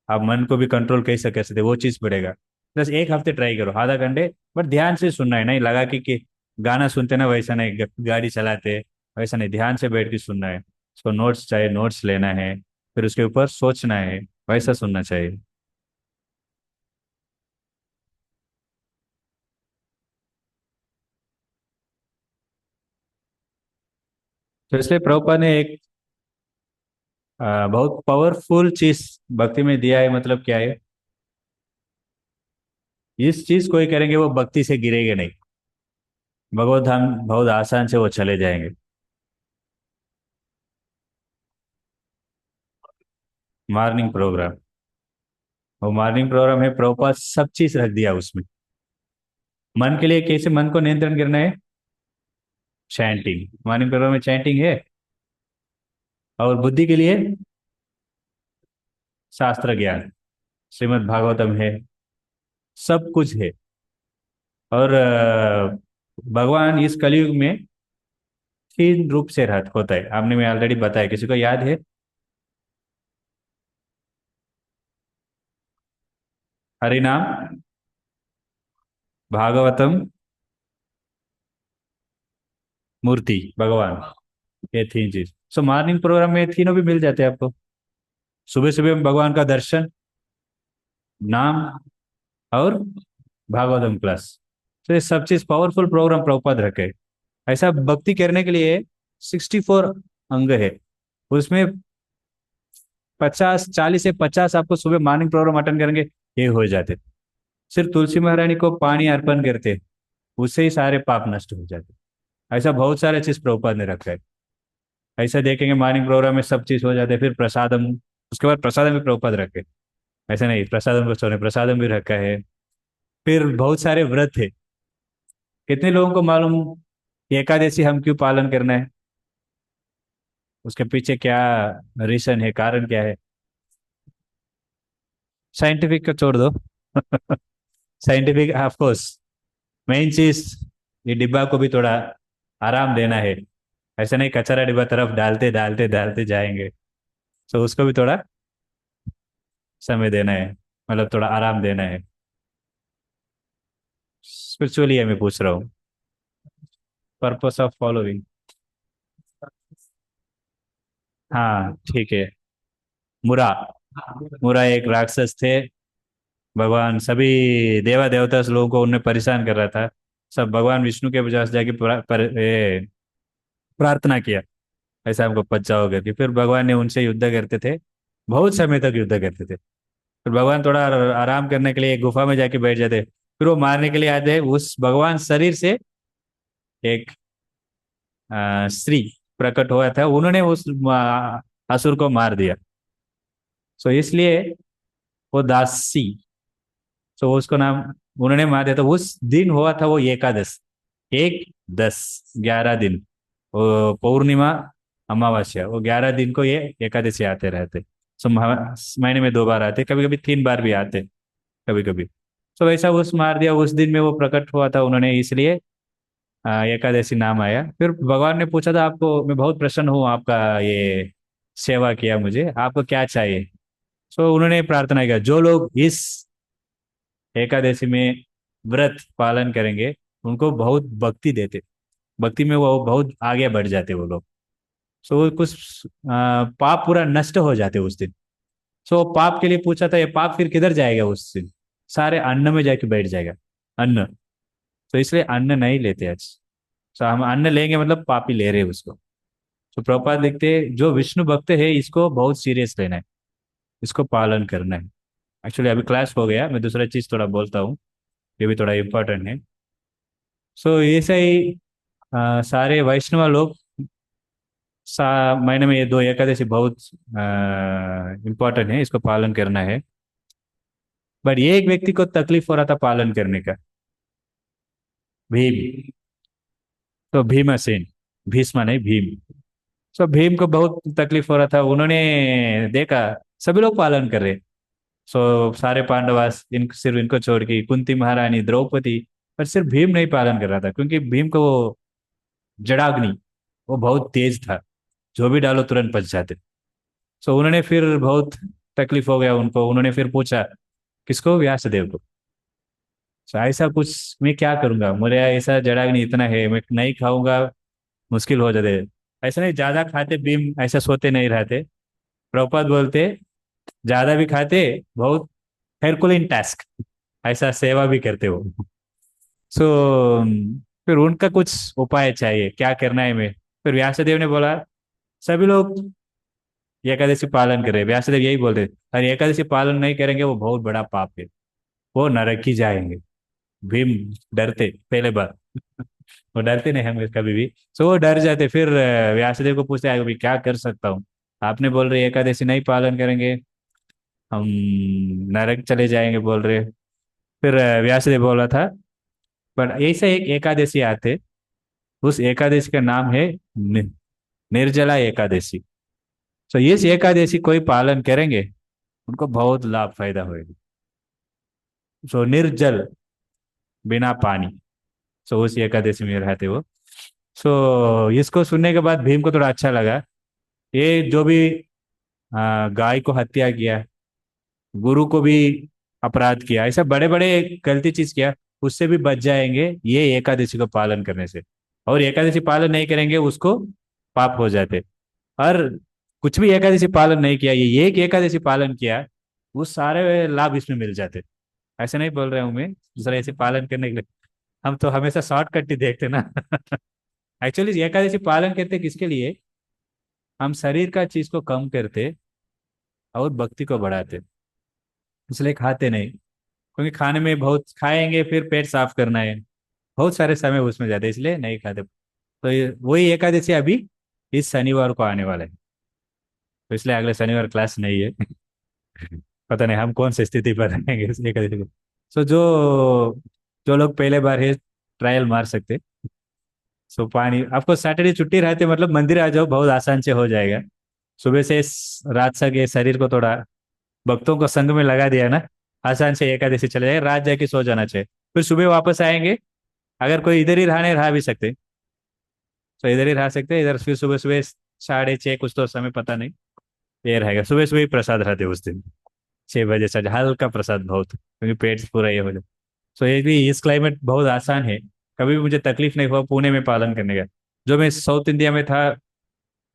आप मन को भी कंट्रोल कैसे कर सकते हैं, वो चीज़ बढ़ेगा। बस एक हफ्ते ट्राई करो आधा घंटे, बट ध्यान से सुनना है, नहीं लगा कि गाना सुनते ना वैसा नहीं, गाड़ी चलाते वैसा नहीं, ध्यान से बैठ के सुनना है। उसको नोट्स चाहिए, नोट्स लेना है, फिर उसके ऊपर सोचना है, वैसा सुनना चाहिए। तो इसलिए प्रभुपाद ने एक बहुत पावरफुल चीज भक्ति में दिया है, मतलब क्या है, इस चीज कोई करेंगे वो भक्ति से गिरेंगे नहीं, भगवत धाम बहुत आसान से वो चले जाएंगे। मॉर्निंग प्रोग्राम, वो मॉर्निंग प्रोग्राम है, प्रभुपाद सब चीज रख दिया उसमें। मन के लिए कैसे मन को नियंत्रण करना है, चैंटिंग, मॉर्निंग प्रोग्राम में चैंटिंग है। और बुद्धि के लिए शास्त्र ज्ञान, श्रीमद् भागवतम है, सब कुछ है। और भगवान इस कलयुग में तीन रूप से रहत होता है, आपने मैं ऑलरेडी बताया, किसी को याद है? हरिनाम, भागवतम, मूर्ति, भगवान, ये तीन चीज। सो मॉर्निंग प्रोग्राम में तीनों भी मिल जाते हैं आपको। सुबह सुबह में भगवान का दर्शन, नाम, और भागवतम क्लास। तो ये सब चीज पावरफुल प्रोग्राम प्रभुपाद रखे। ऐसा भक्ति करने के लिए 64 अंग है, उसमें 50, 40 से 50 आपको सुबह मॉर्निंग प्रोग्राम अटेंड करेंगे, ये हो जाते। सिर्फ तुलसी महारानी को पानी अर्पण करते, उससे ही सारे पाप नष्ट हो जाते। ऐसा बहुत सारे चीज प्रभुपाद ने रखा है। ऐसा देखेंगे मॉर्निंग प्रोग्राम में सब चीज हो जाते, फिर प्रसादम, उसके बाद प्रसादम भी प्रभुपाद रखे। ऐसा नहीं, प्रसादम को सोने प्रसादम भी रखा है। फिर बहुत सारे व्रत है। कितने लोगों को मालूम कि एकादशी हम क्यों पालन करना है, उसके पीछे क्या रीजन है, कारण क्या है? साइंटिफिक का छोड़ दो। साइंटिफिक ऑफ कोर्स, मेन चीज, ये डिब्बा को भी थोड़ा आराम देना है। ऐसा नहीं कचरा डिब्बा तरफ डालते डालते डालते जाएंगे, तो उसको भी थोड़ा समय देना है, मतलब थोड़ा आराम देना है। स्पिरिचुअली मैं पूछ रहा हूँ, पर्पस ऑफ फॉलोइंग। हाँ ठीक है। मुरा, मुरा एक राक्षस थे, भगवान सभी देवा देवता लोगों को उन्हें परेशान कर रहा था। सब भगवान विष्णु के पास जाके प्रार्थना किया, ऐसा हमको बचाओ करके। फिर भगवान ने उनसे युद्ध करते थे, बहुत समय तक युद्ध करते थे। फिर भगवान थोड़ा आराम करने के लिए एक गुफा में जाके बैठ जाते, फिर वो मारने के लिए आते, उस भगवान शरीर से एक स्त्री प्रकट हुआ था, उन्होंने उस असुर को मार दिया। सो इसलिए वो दासी, तो उसको नाम उन्होंने मार दिया। तो उस दिन हुआ था वो एकादश, 1, 10, 11 दिन, वो पूर्णिमा, अमावस्या, वो 11 दिन को ये एकादशी आते रहते। सो महीने में 2 बार आते, कभी कभी 3 बार भी आते, कभी कभी। तो वैसा उस मार दिया, उस दिन में वो प्रकट हुआ था उन्होंने, इसलिए एकादशी नाम आया। फिर भगवान ने पूछा था आपको, मैं बहुत प्रसन्न हूँ आपका ये सेवा किया, मुझे आपको क्या चाहिए। सो उन्होंने प्रार्थना किया, जो लोग इस एकादशी में व्रत पालन करेंगे उनको बहुत भक्ति देते, भक्ति में वो बहुत आगे बढ़ जाते वो लोग। सो वो कुछ पाप पूरा नष्ट हो जाते उस दिन। सो पाप के लिए पूछा था, ये पाप फिर किधर जाएगा उस दिन, सारे अन्न में जाके बैठ जाएगा, अन्न। तो इसलिए अन्न नहीं लेते आज। सो हम अन्न लेंगे मतलब पापी ले रहे हैं उसको। तो प्रभुपाद लिखते हैं, जो विष्णु भक्त है इसको बहुत सीरियस लेना है, इसको पालन करना है। एक्चुअली अभी क्लास हो गया, मैं दूसरा चीज थोड़ा बोलता हूँ, ये भी थोड़ा इम्पोर्टेंट है। सो ऐसे ही सारे वैष्णव लोग महीने में ये 2 एकादशी बहुत इम्पोर्टेंट है, इसको पालन करना है। बट ये एक व्यक्ति को तकलीफ हो रहा था पालन करने का, भीम। तो भीमसेन, भीष्म नहीं, भीम। सो भीम को बहुत तकलीफ हो रहा था, उन्होंने देखा सभी लोग पालन कर रहे। सो सारे पांडवास, सिर्फ इनको छोड़ के कुंती महारानी, द्रौपदी, पर सिर्फ भीम नहीं पालन कर रहा था, क्योंकि भीम को वो जड़ाग्नि, वो बहुत तेज था, जो भी डालो तुरंत पच जाते। सो उन्होंने फिर बहुत तकलीफ हो गया उनको, उन्होंने फिर पूछा किसको, व्यासदेव को। सो ऐसा कुछ मैं क्या करूंगा, मेरे ऐसा जड़ाग्नि इतना है, मैं नहीं खाऊंगा, मुश्किल हो जाते। ऐसा नहीं ज्यादा खाते भीम, ऐसा सोते नहीं रहते। प्रभुपाद बोलते ज्यादा भी खाते, बहुत हेरकुलिन टास्क, ऐसा सेवा भी करते हो। सो फिर उनका कुछ उपाय चाहिए, क्या करना है मैं। फिर व्यासदेव ने बोला सभी लोग एकादशी पालन करें, व्यासदेव यही बोलते, अरे एकादशी पालन नहीं करेंगे वो बहुत बड़ा पाप है, वो नरक ही जाएंगे। भीम डरते पहले बार, वो डरते नहीं हम कभी भी। सो वो डर जाते। फिर व्यासदेव को पूछते अभी क्या कर सकता हूँ, आपने बोल रहे एकादशी नहीं पालन करेंगे, हम नरक चले जाएंगे बोल रहे। फिर व्यासदेव बोला था, पर ऐसा एक एकादशी आते, उस एकादशी का नाम है निर्जला एकादशी। तो इस एकादशी कोई पालन करेंगे उनको बहुत लाभ फायदा होगा। सो निर्जल, बिना पानी। सो उस एकादशी में रहते वो। सो इसको सुनने के बाद भीम को थोड़ा अच्छा लगा। ये जो भी गाय को हत्या किया, गुरु को भी अपराध किया, ऐसा बड़े बड़े गलती चीज किया, उससे भी बच जाएंगे ये एकादशी को पालन करने से। और एकादशी पालन नहीं करेंगे उसको पाप हो जाते। और कुछ भी एकादशी पालन नहीं किया, ये एक एकादशी पालन किया, वो सारे लाभ इसमें मिल जाते। ऐसे नहीं बोल रहा हूँ मैं दूसरा ऐसे पालन करने के लिए, हम तो हमेशा शॉर्टकट ही देखते ना। एक्चुअली एकादशी पालन करते किसके लिए, हम शरीर का चीज को कम करते और भक्ति को बढ़ाते, इसलिए खाते नहीं। क्योंकि खाने में बहुत खाएंगे फिर पेट साफ करना है, बहुत सारे समय उसमें जाते, इसलिए नहीं खाते। तो वही एकादशी अभी इस शनिवार को आने वाला है, तो इसलिए अगले शनिवार क्लास नहीं है। पता नहीं हम कौन सी स्थिति पर रहेंगे इस एकादशी को। सो जो जो लोग पहले बार है ट्रायल मार सकते। सो पानी, आपको सैटरडे छुट्टी रहते मतलब मंदिर आ जाओ, बहुत आसान से हो जाएगा। सुबह से रात तक ये शरीर को थोड़ा भक्तों को संग में लगा दिया ना, आसान से एकादशी चले जाएगा, रात जाके सो जाना चाहिए, फिर सुबह वापस आएंगे। अगर कोई इधर ही रहने रहा भी सकते, तो इधर ही रह सकते इधर, फिर सुबह सुबह 6:30 कुछ तो समय पता नहीं, ये रहेगा सुबह सुबह ही प्रसाद रहते उस दिन, 6 बजे से हल्का प्रसाद बहुत, क्योंकि पेट पूरा ये हो जाए। सो ये भी इस क्लाइमेट बहुत आसान है, कभी भी मुझे तकलीफ नहीं हुआ पुणे में पालन करने का। जो मैं साउथ इंडिया में था,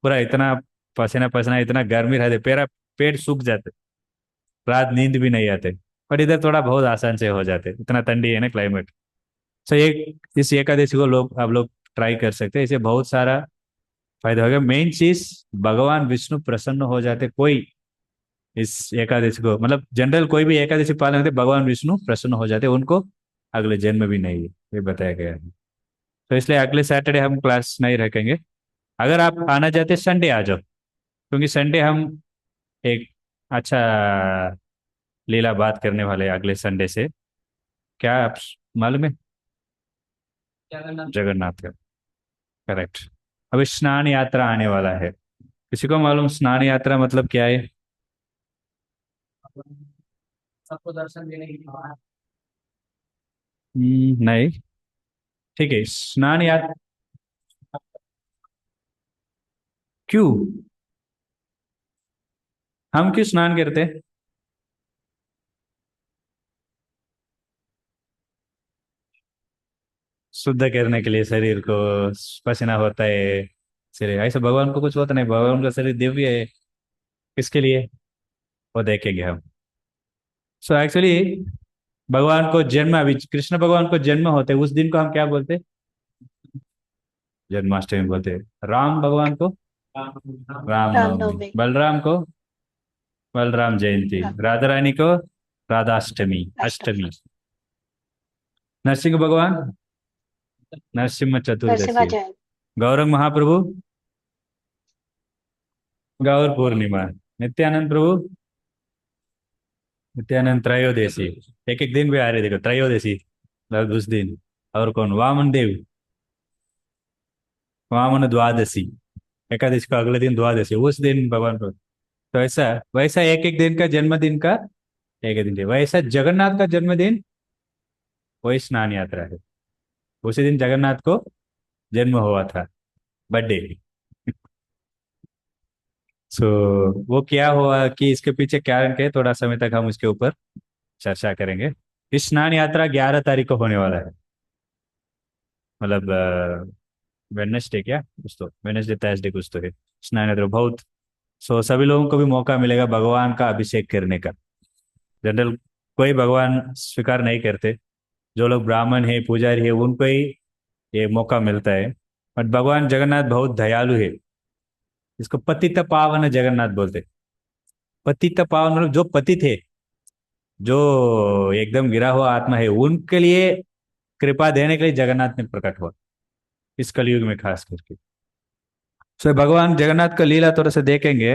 पूरा इतना पसीना पसीना, इतना गर्मी रहते, पेरा पेट सूख जाते, रात नींद भी नहीं आते। पर इधर थोड़ा बहुत आसान से हो जाते, इतना ठंडी है ना क्लाइमेट। सो एक इस एकादशी को लोग आप लोग ट्राई कर सकते हैं, इसे बहुत सारा फायदा होगा। मेन चीज भगवान विष्णु प्रसन्न हो जाते कोई इस एकादशी को, मतलब जनरल कोई भी एकादशी पालन करते भगवान विष्णु प्रसन्न हो जाते उनको, अगले जन्म भी नहीं है, ये बताया गया है। तो इसलिए अगले सैटरडे हम क्लास नहीं रखेंगे। अगर आप आना चाहते संडे आ जाओ, क्योंकि संडे हम एक अच्छा, लीला बात करने वाले अगले संडे से, क्या आप मालूम है? जगन्नाथ का, करेक्ट। अभी स्नान यात्रा आने वाला है। किसी को मालूम स्नान यात्रा मतलब क्या है? नहीं। ठीक है, स्नान यात्रा। क्यों? हम क्यों स्नान करते हैं? शुद्ध करने के लिए शरीर को, पसीना होता है शरीर, ऐसे भगवान को कुछ होता नहीं, भगवान का शरीर दिव्य है। किसके लिए? वो देखेंगे हम। सो एक्चुअली भगवान को जन्म, अभी कृष्ण भगवान को जन्म होते उस दिन को हम क्या बोलते? जन्माष्टमी बोलते हैं। राम भगवान को रामनवमी, रामनवमी। बलराम को बलराम जयंती, हाँ, राधा रानी को राधाष्टमी, अष्टमी। अष्टमी। नरसिंह भगवान नरसिम्हा नरसिम्हा चतुर्दशी। जयंती। गौरंग महाप्रभु गौर पूर्णिमा। नित्यानंद प्रभु नित्यानंद त्रयोदशी। एक एक दिन भी आ रहे, देखो त्रयोदशी, मतलब उस दिन। और कौन? वामन देव, वामन द्वादशी। एकादशी का अगले दिन द्वादशी, उस दिन भगवान को। तो ऐसा वैसा एक एक दिन का जन्मदिन का एक एक दिन है। वैसा जगन्नाथ का जन्मदिन वही स्नान यात्रा है। उसी दिन जगन्नाथ को जन्म हुआ था, बर्थडे। सो वो क्या हुआ कि इसके पीछे कारण क्या है, थोड़ा समय तक हम उसके ऊपर चर्चा करेंगे। इस स्नान यात्रा 11 तारीख को होने वाला है, मतलब वेडनेसडे, क्या कुछ तो, वेडनेसडे थर्सडे कुछ तो है स्नान यात्रा बहुत। सो सभी लोगों को भी मौका मिलेगा भगवान का अभिषेक करने का। जनरल कोई भगवान स्वीकार नहीं करते, जो लोग ब्राह्मण है पुजारी है उनको ही ये मौका मिलता है। बट भगवान जगन्नाथ बहुत दयालु है। इसको पतित पावन जगन्नाथ बोलते। पतित पावन मतलब जो पतित है, जो एकदम गिरा हुआ आत्मा है, उनके लिए कृपा देने के लिए जगन्नाथ ने प्रकट हुआ, इस कलयुग में खास करके। सो भगवान जगन्नाथ का लीला थोड़ा सा देखेंगे।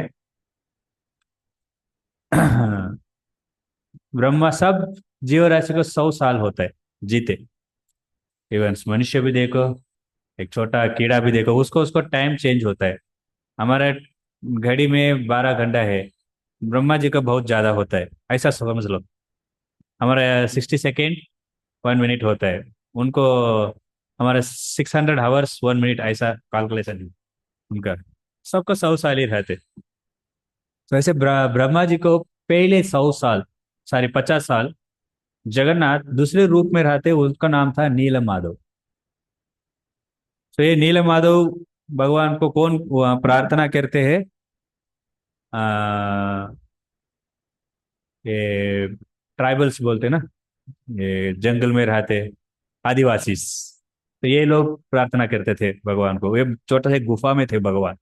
ब्रह्मा सब जीव राशि को 100 साल होता है जीते। इवन मनुष्य भी देखो, एक छोटा कीड़ा भी देखो, उसको उसको टाइम चेंज होता है। हमारा घड़ी में 12 घंटा है, ब्रह्मा जी का बहुत ज्यादा होता है, ऐसा समझ लो। हमारा 60 सेकेंड 1 मिनट होता है, उनको हमारा 600 आवर्स 1 मिनट, ऐसा कैलकुलेशन है उनका। सबको 100 साल ही रहते। तो ऐसे ब्रह्मा जी को पहले 100 साल, सॉरी 50 साल, जगन्नाथ दूसरे रूप में रहते, उनका नाम था नील माधव। तो ये नील माधव भगवान को कौन प्रार्थना करते हैं? आ, ये ट्राइबल्स बोलते हैं ना, ये जंगल में रहते आदिवासी। तो ये लोग प्रार्थना करते थे भगवान को, ये छोटा सा एक गुफा में थे भगवान।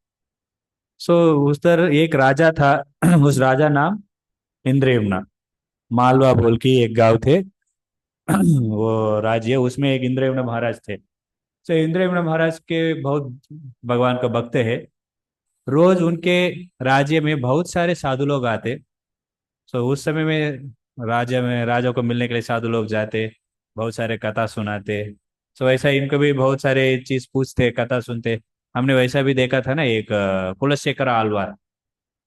सो उस तरह एक राजा था। उस राजा नाम इंद्रयमुना, मालवा बोल की एक गांव थे। वो राज्य, उसमें एक इंद्रयमुना महाराज थे। तो इंद्रयमुना महाराज के बहुत भगवान का भक्त है। रोज उनके राज्य में बहुत सारे साधु लोग आते। तो उस समय में राज्य में राजा को मिलने के लिए साधु लोग जाते, बहुत सारे कथा सुनाते। तो वैसा इनको भी बहुत सारे चीज पूछते, कथा सुनते। हमने वैसा भी देखा था ना, एक कुलशेखर आलवार,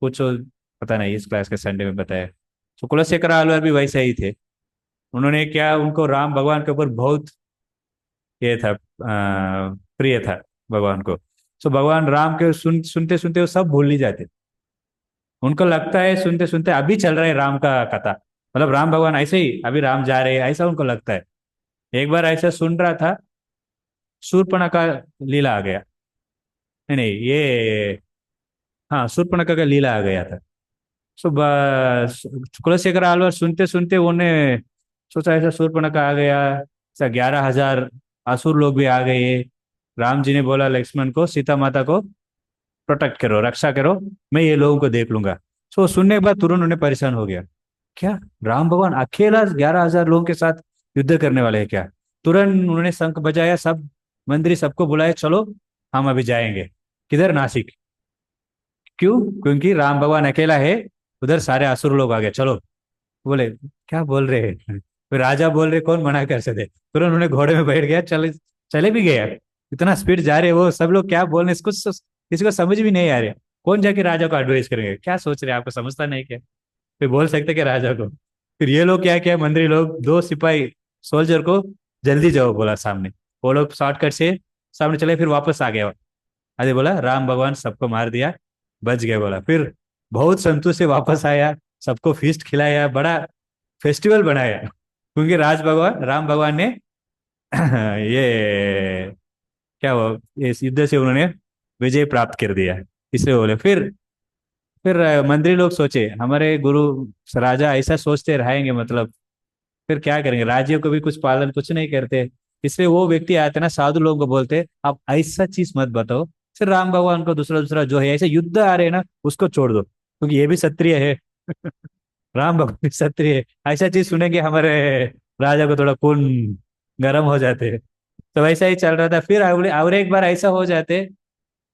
कुछ पता नहीं, इस क्लास के संडे में बताया। तो कुलशेखर आलवार भी वैसे ही थे। उन्होंने क्या, उनको राम भगवान के ऊपर बहुत ये था, प्रिय था भगवान को। तो भगवान राम के सुनते सुनते वो सब भूल ही जाते। उनको लगता है सुनते सुनते अभी चल रहा है राम का कथा, मतलब राम भगवान ऐसे ही अभी राम जा रहे हैं, ऐसा उनको लगता है। एक बार ऐसा सुन रहा था, शूर्पणखा का लीला आ गया। नहीं नहीं, ये हाँ, शूर्पणखा का लीला आ गया था। सो कुलशेखर आलवार सुनते सुनते उन्हें सोचा ऐसा शूर्पणखा आ गया, ऐसा 11,000 असुर लोग भी आ गए। राम जी ने बोला लक्ष्मण को, सीता माता को प्रोटेक्ट करो, रक्षा करो, मैं ये लोगों को देख लूंगा। सो सुनने के बाद तुरंत उन्हें परेशान हो गया, क्या राम भगवान अकेला 11,000 लोगों के साथ युद्ध करने वाले हैं क्या? तुरंत उन्होंने शंख बजाया, सब मंत्री सबको बुलाए, चलो हम अभी जाएंगे। किधर? नासिक। क्यों? क्योंकि राम भगवान अकेला है, उधर सारे असुर लोग आ गए, चलो। बोले क्या बोल रहे हैं? फिर राजा बोल रहे, कौन मना कर सकते। फिर उन्होंने घोड़े में बैठ गया, चले चले भी गया। इतना स्पीड जा रहे वो सब लोग, क्या बोल रहे इसको किसी को समझ भी नहीं आ रहे। कौन जाके राजा को एडवाइस करेंगे, क्या सोच रहे हैं, आपको समझता नहीं क्या? फिर बोल सकते क्या राजा को? फिर ये लोग क्या किया, मंत्री लोग, दो सिपाही सोल्जर को, जल्दी जाओ बोला सामने। वो लोग शॉर्टकट से सामने चले, फिर वापस आ गया। अरे बोला राम भगवान सबको मार दिया, बच गए बोला। फिर बहुत संतोष से वापस आया, सबको फीस्ट खिलाया, बड़ा फेस्टिवल बनाया, क्योंकि राम भगवान ने ये क्या हुआ, इस युद्ध से उन्होंने विजय प्राप्त कर दिया। इसलिए बोले। फिर मंत्री लोग सोचे, हमारे गुरु राजा ऐसा सोचते रहेंगे, मतलब फिर क्या करेंगे, राज्यों को भी कुछ पालन कुछ नहीं करते। इसलिए वो व्यक्ति आते ना, साधु लोगों को बोलते, आप ऐसा चीज मत बताओ। फिर राम भगवान को दूसरा दूसरा जो है ऐसे युद्ध आ रहे हैं ना, उसको छोड़ दो, क्योंकि ये भी क्षत्रिय है। राम भगवान भी क्षत्रिय है। ऐसा चीज सुनेंगे हमारे राजा को थोड़ा खून गर्म हो जाते हैं। तो वैसा ही चल रहा था। फिर और एक बार ऐसा हो जाते,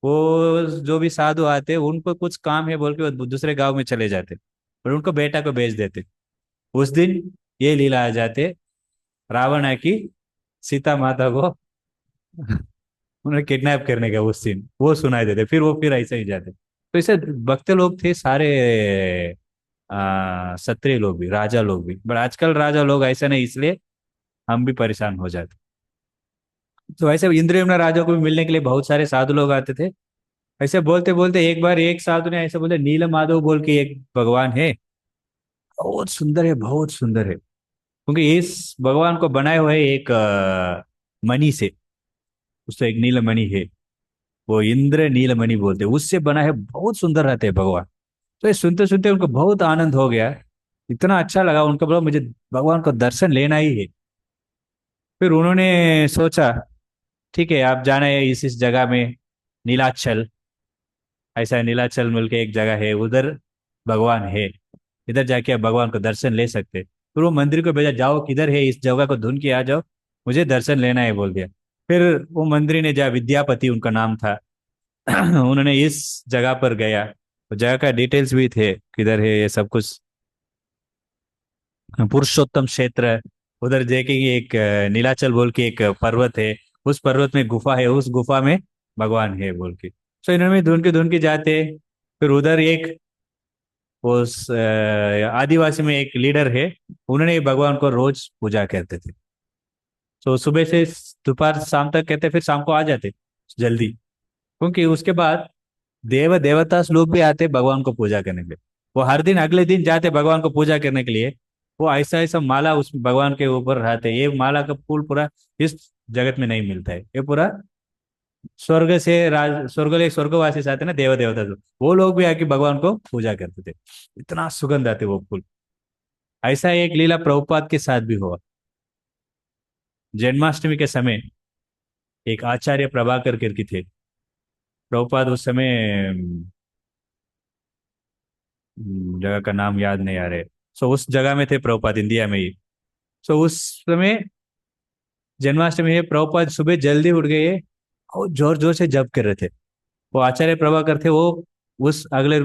वो जो भी साधु आते उनको कुछ काम है बोल के वो दूसरे गांव में चले जाते, और उनको बेटा को भेज देते। उस दिन ये लीला आ जाते, रावण है कि सीता माता को उन्हें किडनैप करने का उस सीन वो सुनाई देते, फिर वो फिर ऐसे ही जाते। तो ऐसे भक्त लोग थे सारे, क्षत्रिय लोग भी, राजा लोग भी। बट आजकल राजा लोग ऐसा नहीं, इसलिए हम भी परेशान हो जाते। तो ऐसे इंद्रियम्न राजा को भी मिलने के लिए बहुत सारे साधु लोग आते थे। ऐसे बोलते बोलते एक बार एक साधु ने ऐसे बोले, नील माधव बोल के एक भगवान है, बहुत सुंदर है, बहुत सुंदर है। क्योंकि इस भगवान को बनाए हुए एक मणि से, उसको एक नीलमणि है, वो इंद्र नीलमणि बोलते हैं, उससे बना है, बहुत सुंदर रहते हैं भगवान। तो ये सुनते सुनते उनको बहुत आनंद हो गया, इतना अच्छा लगा उनको, बोला मुझे भगवान को दर्शन लेना ही है। फिर उन्होंने सोचा, ठीक है आप जाना है इस जगह में, नीलाचल, ऐसा नीलाचल मिल के एक जगह है, उधर भगवान है, इधर जाके आप भगवान को दर्शन ले सकते। फिर वो मंदिर को भेजा, जाओ किधर है, इस जगह को ढूंढ के आ जाओ, मुझे दर्शन लेना है बोल दिया। फिर वो मंत्री ने जा, विद्यापति उनका नाम था, उन्होंने इस जगह पर गया, तो जगह का डिटेल्स भी थे, किधर है ये सब कुछ, पुरुषोत्तम क्षेत्र। उधर देखेंगे एक नीलाचल बोल के एक पर्वत है, उस पर्वत में गुफा है, उस गुफा में भगवान है बोल के। तो इन्होंने ढूंढ के जाते। फिर उधर एक उस आदिवासी में एक लीडर है, उन्होंने भगवान को रोज पूजा करते थे। तो सुबह से दोपहर शाम तक कहते, फिर शाम को आ जाते जल्दी, क्योंकि उसके बाद देवता लोग भी आते भगवान को पूजा करने के लिए। वो हर दिन अगले दिन जाते भगवान को पूजा करने के लिए। वो ऐसा ऐसा माला उस भगवान के ऊपर रहते, ये माला का फूल पूरा इस जगत में नहीं मिलता है, ये पूरा स्वर्ग से, स्वर्गवासी से आते ना, देवता जो, वो लोग भी आके भगवान को पूजा करते थे। इतना सुगंध आते वो फूल। ऐसा एक लीला प्रभुपाद के साथ भी हुआ। जन्माष्टमी के समय एक आचार्य प्रभाकर करके थे, प्रभुपाद उस समय जगह का नाम याद नहीं आ रहे। सो उस जगह में थे प्रभुपाद, इंडिया में ही। सो उस समय जन्माष्टमी है, प्रभुपाद सुबह जल्दी उठ गए और जोर जोर से जप कर रहे थे। वो आचार्य प्रभाकर थे, वो उस अगले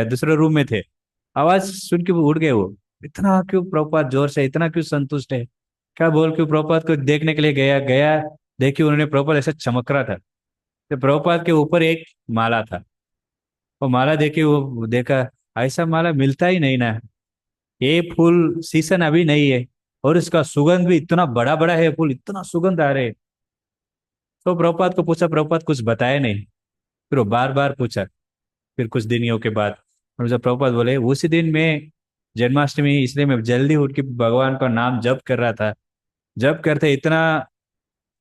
दूसरे रूम में थे। आवाज सुन के वो उठ गए। वो इतना क्यों प्रभुपाद जोर से, इतना क्यों संतुष्ट है, क्या बोल के प्रभुपाद को देखने के लिए गया गया। देखिए उन्होंने, प्रभुपाद ऐसा चमक रहा था, तो प्रभुपाद के ऊपर एक माला था। वो माला देखे, वो देखा, ऐसा माला मिलता ही नहीं ना, ये फूल सीजन अभी नहीं है, और इसका सुगंध भी इतना बड़ा बड़ा है, फूल इतना सुगंध आ रहे। तो प्रभुपाद को पूछा, प्रभुपाद कुछ बताया नहीं। फिर वो बार बार पूछा। फिर कुछ दिनों के बाद, और जब प्रभुपाद बोले, उसी दिन में जन्माष्टमी, इसलिए मैं जल्दी उठ के भगवान का नाम जप कर रहा था। जप करते इतना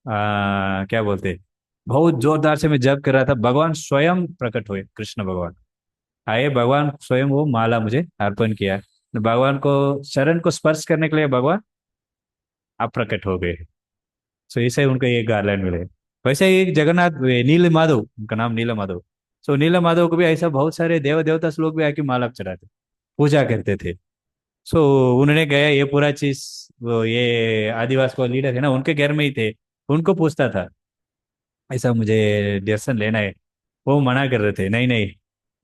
क्या बोलते, बहुत जोरदार से मैं जप कर रहा था, भगवान स्वयं प्रकट हुए, कृष्ण भगवान आए, भगवान स्वयं वो माला मुझे अर्पण किया। भगवान को शरण को स्पर्श करने के लिए भगवान आप प्रकट हो गए। सो इसे उनको ये गार्लैंड मिले। वैसे ही एक जगन्नाथ, नील माधव, उनका नाम नील माधव। सो नील माधव को भी ऐसा बहुत सारे देवता लोग भी आके माला चढ़ाते, पूजा करते थे। सो उन्होंने गया, ये पूरा चीज, वो ये आदिवासी को लीडर है ना, उनके घर में ही थे, उनको पूछता था, ऐसा मुझे दर्शन लेना है। वो मना कर रहे थे, नहीं नहीं,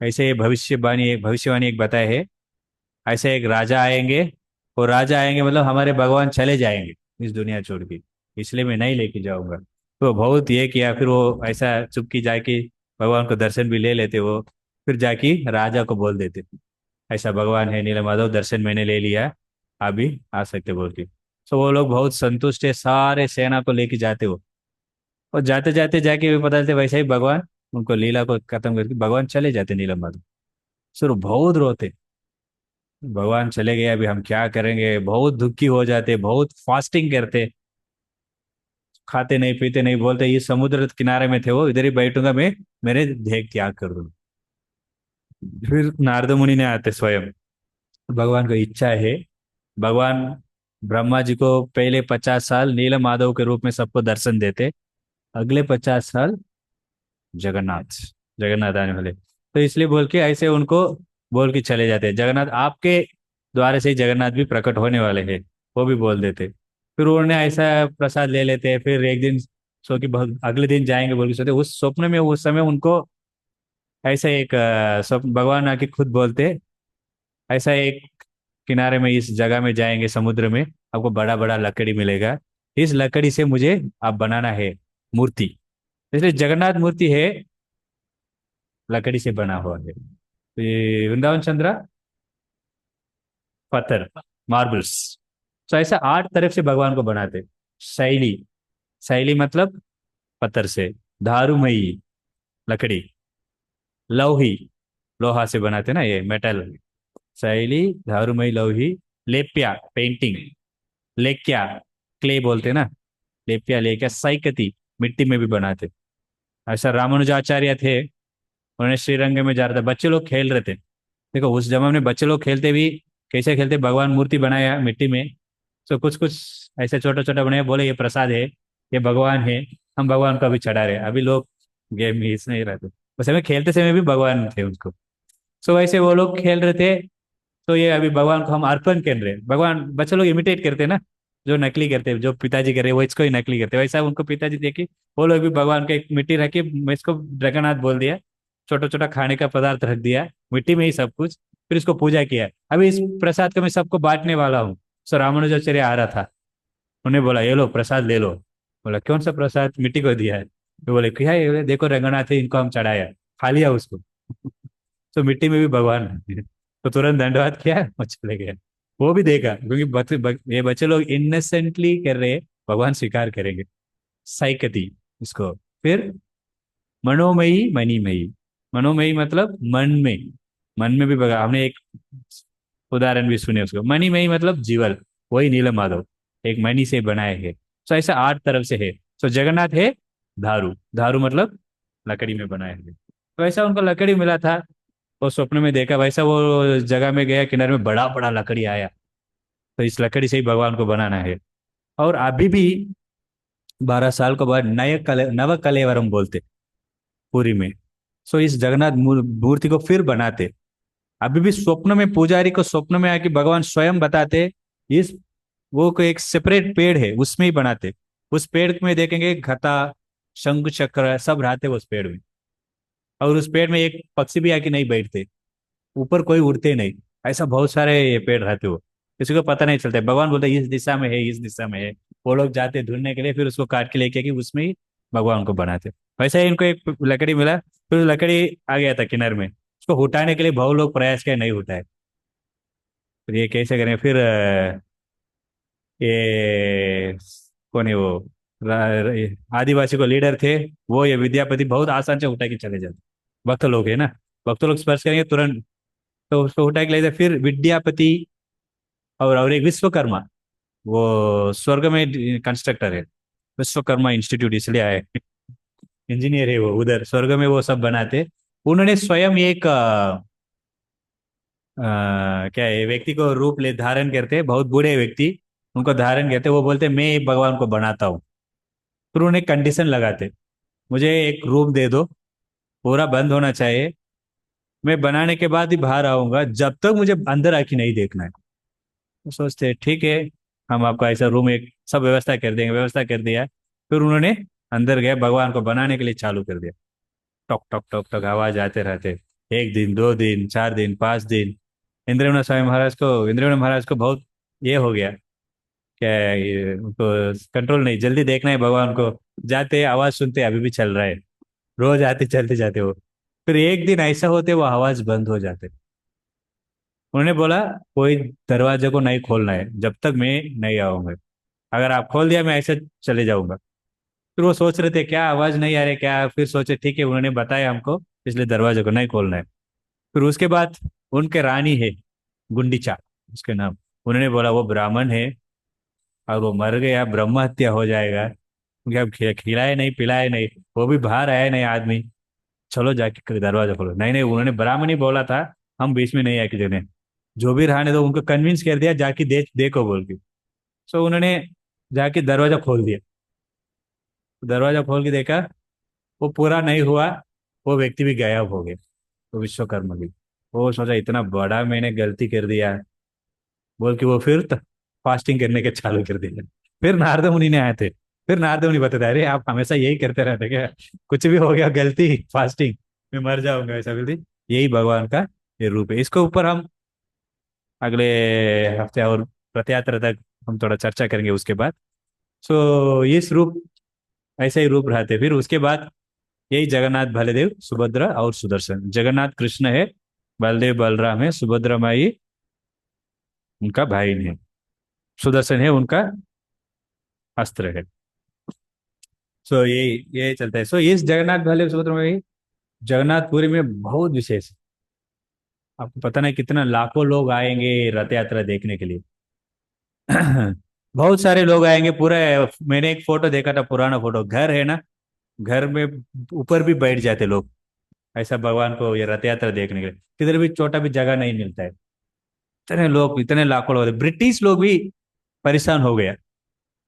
ऐसे भविष्यवाणी एक बताया है, ऐसे एक राजा आएंगे, वो राजा आएंगे मतलब हमारे भगवान चले जाएंगे इस दुनिया छोड़ के, इसलिए मैं नहीं लेके जाऊंगा। तो बहुत ये किया, फिर वो ऐसा चुपकी जाके भगवान को दर्शन भी ले लेते वो, फिर जाके राजा को बोल देते ऐसा भगवान है नील माधव, दर्शन मैंने ले लिया, आप भी आ सकते बोल के। तो वो लोग बहुत संतुष्ट है, सारे सेना को लेके जाते हो, और जाते जाते जाके भी पता चलते वैसे ही भगवान उनको लीला को खत्म करके भगवान चले जाते नीलम माधव। फिर वो बहुत रोते, भगवान चले गए अभी हम क्या करेंगे, बहुत दुखी हो जाते, बहुत फास्टिंग करते, खाते नहीं पीते नहीं, बोलते ये समुद्र किनारे में थे वो, इधर ही बैठूंगा मैं, मेरे देह त्याग कर दूंगा। फिर नारद मुनि ने आते स्वयं, भगवान को इच्छा है, भगवान ब्रह्मा जी को पहले 50 साल नील माधव के रूप में सबको दर्शन देते, अगले 50 साल जगन्नाथ, जगन्नाथ आने वाले, तो इसलिए बोल के ऐसे उनको बोल के चले जाते, जगन्नाथ आपके द्वारे से ही जगन्नाथ भी प्रकट होने वाले हैं, वो भी बोल देते। फिर उन्होंने ऐसा प्रसाद ले लेते, फिर एक दिन सो कि अगले दिन जाएंगे बोल के सोते, उस स्वप्न में उस समय उनको ऐसा एक स्वप्न भगवान आके खुद बोलते, ऐसा एक किनारे में इस जगह में जाएंगे समुद्र में, आपको बड़ा बड़ा लकड़ी मिलेगा, इस लकड़ी से मुझे आप बनाना है मूर्ति, इसलिए जगन्नाथ मूर्ति है लकड़ी से बना हुआ है। तो ये वृंदावन चंद्रा पत्थर, मार्बल्स। तो ऐसा 8 तरफ से भगवान को बनाते। शैली, शैली मतलब पत्थर से, धारुमयी लकड़ी, लौही लोहा से बनाते ना ये मेटल, शैली धारुमयी लौही, लेप्या पेंटिंग, लेक्या क्ले बोलते ना, लेप्या लेक्या, साइकती मिट्टी में भी बनाते। ऐसा रामानुजाचार्य थे, उन्होंने श्रीरंग में जा रहा था, बच्चे लोग खेल रहे थे, देखो उस जमाने में बच्चे लोग खेलते भी कैसे खेलते, भगवान मूर्ति बनाया मिट्टी में, तो कुछ कुछ ऐसे छोटा छोटा बनाया, बोले ये प्रसाद है, ये भगवान है, हम भगवान को अभी चढ़ा रहे हैं, अभी लोग गेम में इसमें ही रहते, उस समय खेलते समय भी भगवान थे उनको। सो वैसे वो लोग खेल रहे थे, तो ये अभी भगवान को हम अर्पण कर रहे हैं, भगवान बच्चे लोग इमिटेट करते हैं ना, जो नकली करते हैं, जो पिताजी कर रहे हैं वो इसको ही नकली करते हैं, वैसा उनको पिताजी देखी, वो लोग भी भगवान को एक मिट्टी रखी, मैं इसको जगन्नाथ बोल दिया, छोटा छोटा खाने का पदार्थ रख दिया मिट्टी में ही सब कुछ, फिर इसको पूजा किया, अभी इस प्रसाद को मैं सबको बांटने वाला हूँ। सो रामानुजाचार्य आ रहा था, उन्हें बोला ये लो प्रसाद ले लो, बोला कौन सा प्रसाद, मिट्टी को दिया है, तो बोले क्या है, ये बोले, देखो रंगनाथ है, इनको हम चढ़ाया, खा लिया उसको। तो मिट्टी में भी भगवान है। तो तुरंत दंडवात किया और चले गए। वो भी देखा क्योंकि ये बच्चे लोग इनोसेंटली कर रहे हैं, भगवान स्वीकार करेंगे, साइकती इसको। फिर मनोमयी मणिमयी, मनोमयी मतलब मन में, मन में भी भगा, हमने एक उदाहरण भी सुने उसको, मणिमयी मतलब जीवन, वही नील माधव एक मणि से बनाए हैं। तो ऐसा 8 तरफ से है। तो जगन्नाथ है धारू, धारू मतलब लकड़ी में बनाए हैं, तो ऐसा उनको लकड़ी मिला था, वो स्वप्न में देखा, वैसा वो जगह में गया किनारे में, बड़ा बड़ा लकड़ी आया, तो इस लकड़ी से ही भगवान को बनाना है। और अभी भी 12 साल के बाद नय कले नव कलेवरम बोलते पुरी में, सो इस जगन्नाथ मूर्ति को फिर बनाते, अभी भी स्वप्न में पुजारी को स्वप्न में आके भगवान स्वयं बताते, इस वो को एक सेपरेट पेड़ है उसमें ही बनाते, उस पेड़ में देखेंगे घटा शंख चक्र सब रहते उस पेड़ में, और उस पेड़ में एक पक्षी भी आके नहीं बैठते, ऊपर कोई उड़ते नहीं, ऐसा बहुत सारे ये पेड़ रहते हो, किसी को पता नहीं चलता, भगवान बोलते इस दिशा में है, इस दिशा में है, वो लोग जाते ढूंढने के लिए, फिर उसको काट के लेके कि उसमें ही भगवान को बनाते। वैसे ही इनको एक लकड़ी मिला, फिर लकड़ी आ गया था किनारे में, उसको उठाने के लिए बहुत लोग प्रयास किया, नहीं उठाए, फिर ये कैसे करें, फिर ये कौन है वो, आदिवासी को लीडर थे, वो ये विद्यापति बहुत आसान से उठा के चले जाते, भक्त लोग है ना, भक्त लोग स्पर्श करेंगे तुरंत, तो उसको उठा के ले जाते, फिर विद्यापति और एक विश्वकर्मा, वो स्वर्ग में कंस्ट्रक्टर है, विश्वकर्मा इंस्टीट्यूट इसलिए आए, इंजीनियर है वो, उधर स्वर्ग में वो सब बनाते, उन्होंने स्वयं एक क्या है, व्यक्ति को रूप ले धारण करते, बहुत बूढ़े व्यक्ति उनको धारण करते, वो बोलते मैं एक भगवान को बनाता हूँ, फिर उन्हें कंडीशन लगाते, मुझे एक रूप दे दो, पूरा बंद होना चाहिए, मैं बनाने के बाद ही बाहर आऊंगा, जब तक मुझे अंदर आके नहीं देखना है। वो सोचते हैं, ठीक है, हम आपको ऐसा रूम एक सब व्यवस्था कर देंगे, व्यवस्था कर दिया, फिर उन्होंने अंदर गए, भगवान को बनाने के लिए चालू कर दिया, टक टक टक टक आवाज आते रहते, 1 दिन 2 दिन 4 दिन 5 दिन, इंद्रदेव महाराज को बहुत ये हो गया, क्या ये उनको कंट्रोल नहीं, जल्दी देखना है भगवान को। जाते आवाज सुनते अभी भी चल रहा है, रोज आते चलते जाते वो। फिर एक दिन ऐसा होते वो आवाज बंद हो जाते। उन्होंने बोला कोई दरवाजे को नहीं खोलना है जब तक मैं नहीं आऊंगा, अगर आप खोल दिया मैं ऐसे चले जाऊंगा। फिर वो सोच रहे थे क्या आवाज नहीं आ रही क्या, फिर सोचे ठीक है उन्होंने बताया हमको, इसलिए दरवाजे को नहीं खोलना है। फिर उसके बाद उनके रानी है गुंडीचा, उसके नाम। उन्होंने बोला वो ब्राह्मण है और वो मर गया ब्रह्म हत्या हो जाएगा, क्योंकि अब खिलाए नहीं पिलाए नहीं, वो भी बाहर आया नहीं आदमी, चलो जाके दरवाजा खोलो। नहीं नहीं, उन्होंने ब्राह्मण ही बोला था, हम बीच में नहीं आए किसी ने। जो भी रहा ने तो उनको कन्विंस कर दिया जाके देखो बोल के। सो उन्होंने जाके दरवाजा खोल दिया। दरवाजा खोल के देखा वो पूरा नहीं हुआ, वो व्यक्ति भी गायब हो गया, वो विश्वकर्मा भी। वो सोचा इतना बड़ा मैंने गलती कर दिया बोल के, वो फिर फास्टिंग करने के चालू कर दिया। फिर नारद मुनि ने आए थे, फिर नारद मुनि बताते अरे आप हमेशा यही करते रहते क्या, कुछ भी हो गया गलती फास्टिंग मैं मर जाऊंगा ऐसा बोलती। यही भगवान का ये रूप है। इसके ऊपर हम अगले हफ्ते और रथ यात्रा तक हम थोड़ा चर्चा करेंगे उसके बाद। सो इस रूप, ऐसे ही रूप रहते। फिर उसके बाद यही जगन्नाथ बलदेव सुभद्रा और सुदर्शन। जगन्नाथ कृष्ण है, बलदेव बलराम है, सुभद्रा माई उनका भाई है, सुदर्शन है उनका अस्त्र है। सो ये चलता है। सो इस जगन्नाथ बलदेव सुभद्रा माई जगन्नाथपुरी में बहुत विशेष है। आपको पता नहीं कितना लाखों लोग आएंगे रथ यात्रा देखने के लिए। बहुत सारे लोग आएंगे पूरा। मैंने एक फोटो देखा था, पुराना फोटो, घर है ना, घर में ऊपर भी बैठ जाते लोग, ऐसा भगवान को ये रथ यात्रा देखने के लिए। किधर भी छोटा भी जगह नहीं मिलता है, इतने लोग, इतने लाखों लोग। ब्रिटिश लोग भी परेशान हो गया,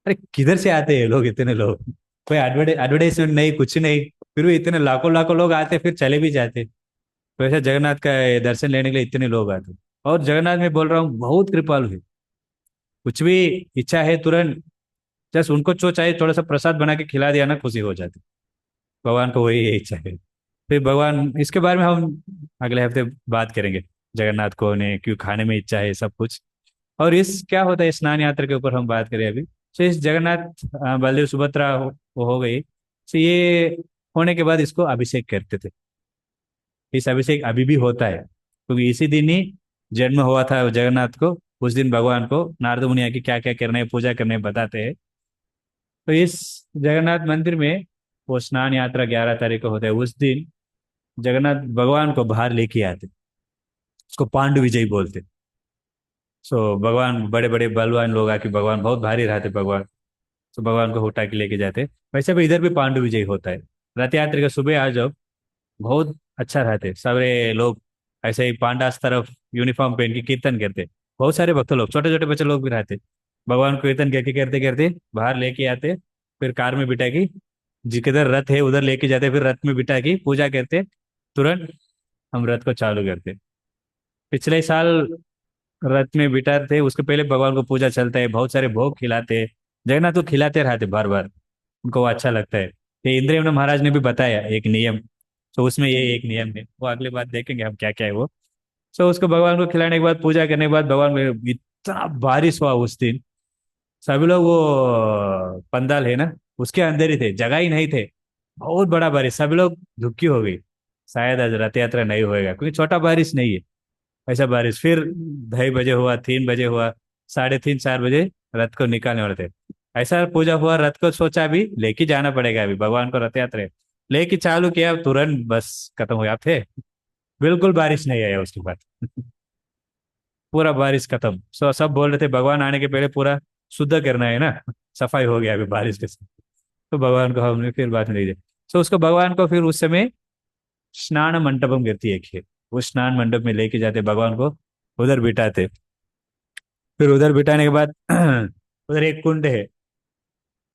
अरे किधर से आते हैं लोग इतने लोग, कोई एडवर्टाइजमेंट नहीं कुछ नहीं, फिर भी इतने लाखों लाखों लोग आते फिर चले भी जाते। तो ऐसा जगन्नाथ का दर्शन लेने के लिए इतने लोग आते। और जगन्नाथ में बोल रहा हूँ बहुत कृपालु है, कुछ भी इच्छा है तुरंत, जस्ट उनको जो चाहिए थोड़ा सा प्रसाद बना के खिला दिया ना खुशी हो जाती। भगवान को वही इच्छा है। फिर भगवान इसके बारे में हम अगले हफ्ते बात करेंगे, जगन्नाथ को ने क्यों खाने में इच्छा है सब कुछ। और इस क्या होता है स्नान यात्रा के ऊपर हम बात करें अभी। तो इस जगन्नाथ बलदेव सुभद्रा वो हो गई। तो ये होने के बाद इसको अभिषेक करते थे। इस अभिषेक अभी भी होता है, क्योंकि इसी दिन ही जन्म हुआ था जगन्नाथ को। उस दिन भगवान को नारद मुनि आके क्या क्या करना है पूजा करने बताते हैं। तो इस जगन्नाथ मंदिर में वो स्नान यात्रा 11 तारीख को होता है। उस दिन जगन्नाथ भगवान को बाहर लेके आते, उसको पांडु विजय बोलते। सो भगवान बड़े बड़े बलवान लोग आके, भगवान बहुत भारी रहते भगवान, तो भगवान को उठा के लेके जाते। वैसे भी इधर भी पांडु विजय होता है। रथ यात्रा का सुबह आ जाओ, बहुत अच्छा रहते सारे लोग, ऐसे ही पांडास तरफ यूनिफॉर्म पहन के कीर्तन करते। बहुत सारे भक्त लोग, छोटे छोटे बच्चे लोग भी रहते, भगवान को कीर्तन करके करते करते बाहर लेके आते। फिर कार में बिठा के जिधर रथ है उधर लेके जाते, फिर रथ में बिठा के पूजा करते। तुरंत हम रथ को चालू करते। पिछले साल रथ में बिठाते, उसके पहले भगवान को पूजा चलता है, बहुत सारे भोग खिलाते। जगन्नाथ तो खिलाते रहते बार बार, उनको वो अच्छा लगता है। ये इंद्रियम्न महाराज ने भी बताया एक नियम, तो उसमें ये एक नियम है, वो अगली बात देखेंगे हम क्या क्या है वो। सो उसको भगवान को खिलाने के बाद पूजा करने के बाद भगवान में इतना बारिश हुआ उस दिन, सभी लोग वो पंडाल है ना उसके अंदर ही थे, जगह ही नहीं थे। बहुत बड़ा बारिश, सभी लोग दुखी हो गई, शायद आज रथ यात्रा नहीं होएगा, क्योंकि छोटा बारिश नहीं है। ऐसा बारिश फिर 2:30 बजे हुआ, 3 बजे हुआ, 3:30 4 बजे रथ को निकालने वाले थे। ऐसा पूजा हुआ, रथ को सोचा अभी लेके जाना पड़ेगा, अभी भगवान को रथ यात्रा है। लेके चालू किया, तुरंत बस खत्म हो गया थे, बिल्कुल बारिश नहीं आया उसके बाद। पूरा बारिश खत्म। सो सब बोल रहे थे भगवान आने के पहले पूरा शुद्ध करना है ना, सफाई हो गया अभी बारिश के साथ। तो भगवान को हमने फिर बात नहीं दी। सो उसको भगवान को फिर उस समय स्नान मंडपम कहती है कि उस स्नान मंडप में लेके जाते भगवान को, उधर बिठाते। फिर उधर बिठाने के बाद उधर एक कुंड है,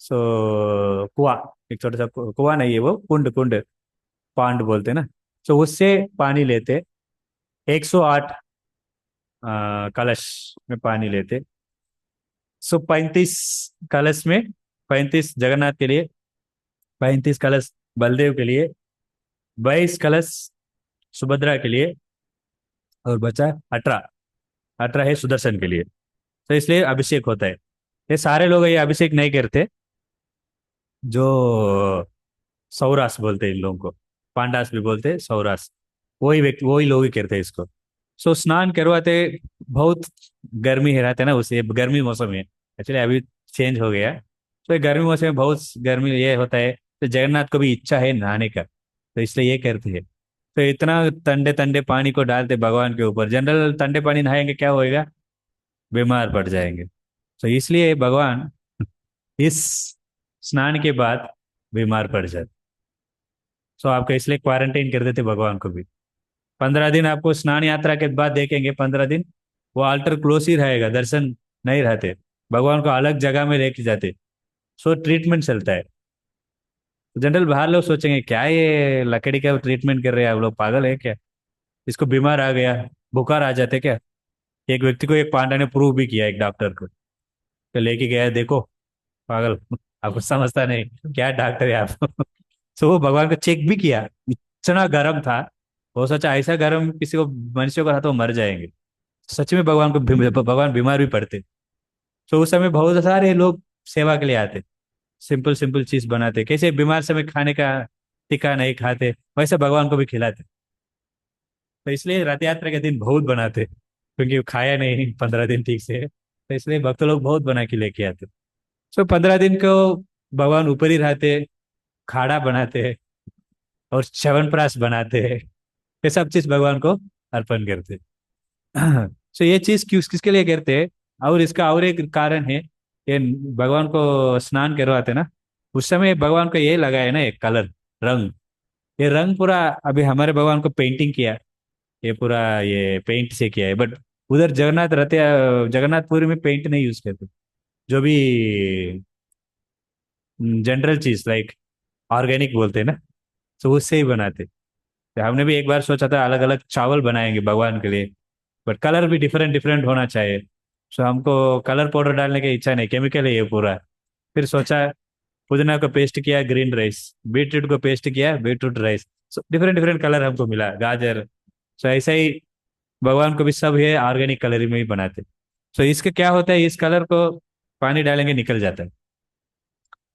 सो कुआ, एक छोटा सा कुआ नहीं है वो, कुंड कुंड पांड बोलते हैं ना। सो उससे पानी लेते, 108 कलश में पानी लेते। सो 35 कलश में, 35 जगन्नाथ के लिए, 35 कलश बलदेव के लिए, 22 कलश सुभद्रा के लिए, और बचा 18। यात्रा है सुदर्शन के लिए, तो इसलिए अभिषेक होता है। ये सारे लोग ये अभिषेक नहीं करते, जो सौरास बोलते हैं इन लोगों को, पांडास भी बोलते हैं, सौरास, वही व्यक्ति वही लोग ही करते हैं इसको। सो स्नान करवाते, बहुत गर्मी है रहते ना, उसे गर्मी मौसम है एक्चुअली, अभी चेंज हो गया। तो ये गर्मी मौसम में बहुत गर्मी ये होता है, तो जगन्नाथ को भी इच्छा है नहाने का, तो इसलिए ये करते हैं। तो इतना ठंडे ठंडे पानी को डालते भगवान के ऊपर, जनरल ठंडे पानी नहाएंगे क्या होएगा, बीमार पड़ जाएंगे। तो इसलिए भगवान इस स्नान के बाद बीमार पड़ जाते। सो आपको इसलिए क्वारंटाइन कर देते भगवान को भी। 15 दिन आपको स्नान यात्रा के बाद देखेंगे, 15 दिन वो अल्टर क्लोज ही रहेगा, दर्शन नहीं रहते, भगवान को अलग जगह में लेके जाते। सो ट्रीटमेंट चलता है। जनरल बाहर लोग सोचेंगे क्या ये लकड़ी का ट्रीटमेंट कर रहे हैं, आप लोग पागल है क्या, इसको बीमार आ गया, बुखार आ जाते क्या। एक व्यक्ति को एक पांडा ने प्रूव भी किया, एक डॉक्टर को, तो लेके गया, देखो पागल, आपको समझता नहीं, क्या डॉक्टर है आप। सो वो भगवान को चेक भी किया, इतना गर्म था, वो सोचा ऐसा गर्म किसी को मनुष्य को रहा तो मर जाएंगे। सच में भगवान को भगवान बीमार भी पड़ते। तो उस समय बहुत सारे लोग सेवा के लिए आते, सिंपल सिंपल चीज बनाते, कैसे बीमार समय खाने का टिक्का नहीं खाते, वैसे भगवान को भी खिलाते। तो इसलिए रथ यात्रा के दिन बहुत बनाते, क्योंकि वो खाया नहीं 15 दिन ठीक से, तो इसलिए भक्त लोग बहुत बना के लेके आते। तो 15 दिन को भगवान ऊपर ही रहते, खाड़ा बनाते और च्यवनप्राश बनाते हैं, ये सब चीज भगवान को अर्पण करते। तो ये चीज किसके लिए करते हैं, और इसका और एक कारण है, ये भगवान को स्नान करवाते ना, उस समय भगवान को ये लगा है ना एक कलर, रंग, ये रंग पूरा, अभी हमारे भगवान को पेंटिंग किया, ये पूरा ये पेंट से किया है, बट उधर जगन्नाथपुरी में पेंट नहीं यूज करते, जो भी जनरल चीज लाइक ऑर्गेनिक बोलते हैं ना, तो उससे ही बनाते। तो हमने भी एक बार सोचा था अलग अलग चावल बनाएंगे भगवान के लिए, बट कलर भी डिफरेंट डिफरेंट होना चाहिए। सो हमको कलर पाउडर डालने की इच्छा नहीं, केमिकल है ये पूरा। फिर सोचा, पुदीना को पेस्ट किया ग्रीन राइस, बीटरूट को पेस्ट किया beetroot rice, so different different colour हमको मिला, गाजर। सो ऐसा ही भगवान को भी सब है ऑर्गेनिक कलर में ही बनाते। सो इसके क्या होता है, इस कलर को पानी डालेंगे निकल जाता है।